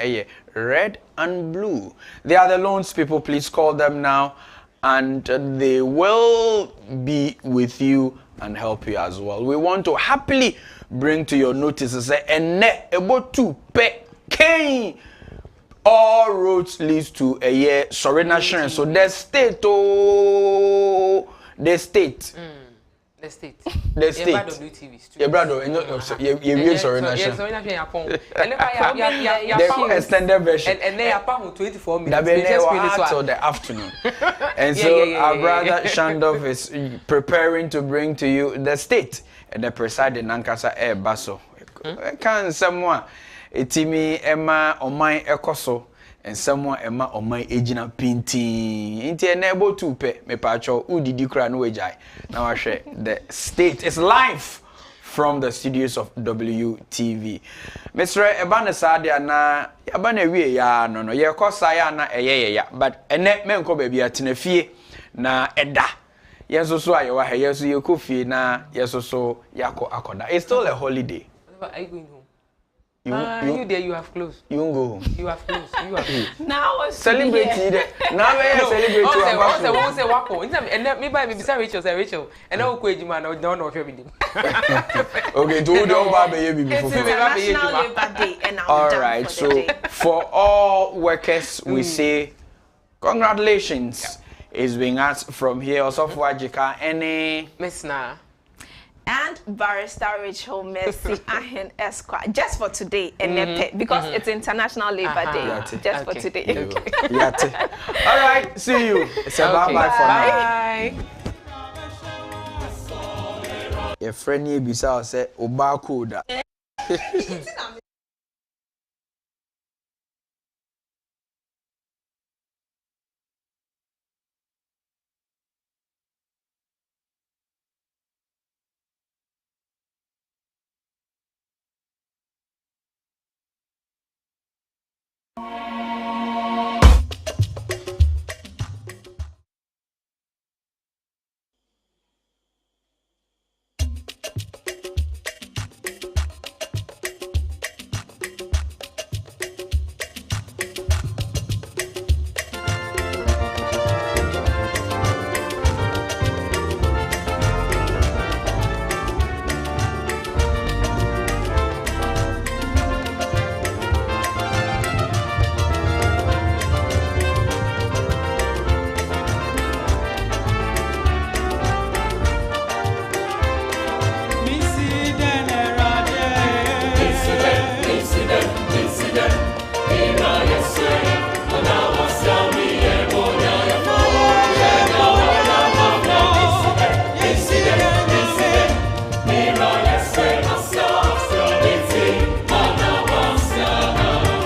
red and blue. They are the loans people, please call them now, and they will be with you and help you as well. We want to happily bring to your notice and about to pay all roads leads to a year National. So the state the state your brother the extended version and they are 24 minutes till the afternoon. And so our brother Shandov is preparing to bring to you the state and the presiding Nankasa Air Basso. Can someone etimi Emma on my ekoso and someone Emma on my agina painting into enable to pay me pacho udidi kra no wejai. Now I share the state is live from the studios of WTV. Mr. Ebana Sadia na Yabana we ya no ye kosa ya na ya but ene me nko baby atenafie na eda yeso so ayewa he yeso ye kofi na yeso so yako akoda. It's still a holiday. Are you going home? You there, you have closed. You won't go home. You have closed. You have closed. Now celebrate it. Now we celebrate you. Won't say wako. And me buy me say Rachel. And now go ejima na don't know if you Okay, to do over baby before. National Labor Day and all right, so for all workers we say congratulations. Is being asked from here also for Adzika any Miss Na and Barrister Rachel 𝗦𝗍𝗍 Esquire just for today and because it's International Labor Day just for today. All right, see you. It's a bye for now. Your friend here beside say 𝗟𝗍𝗍𝗿𝗏.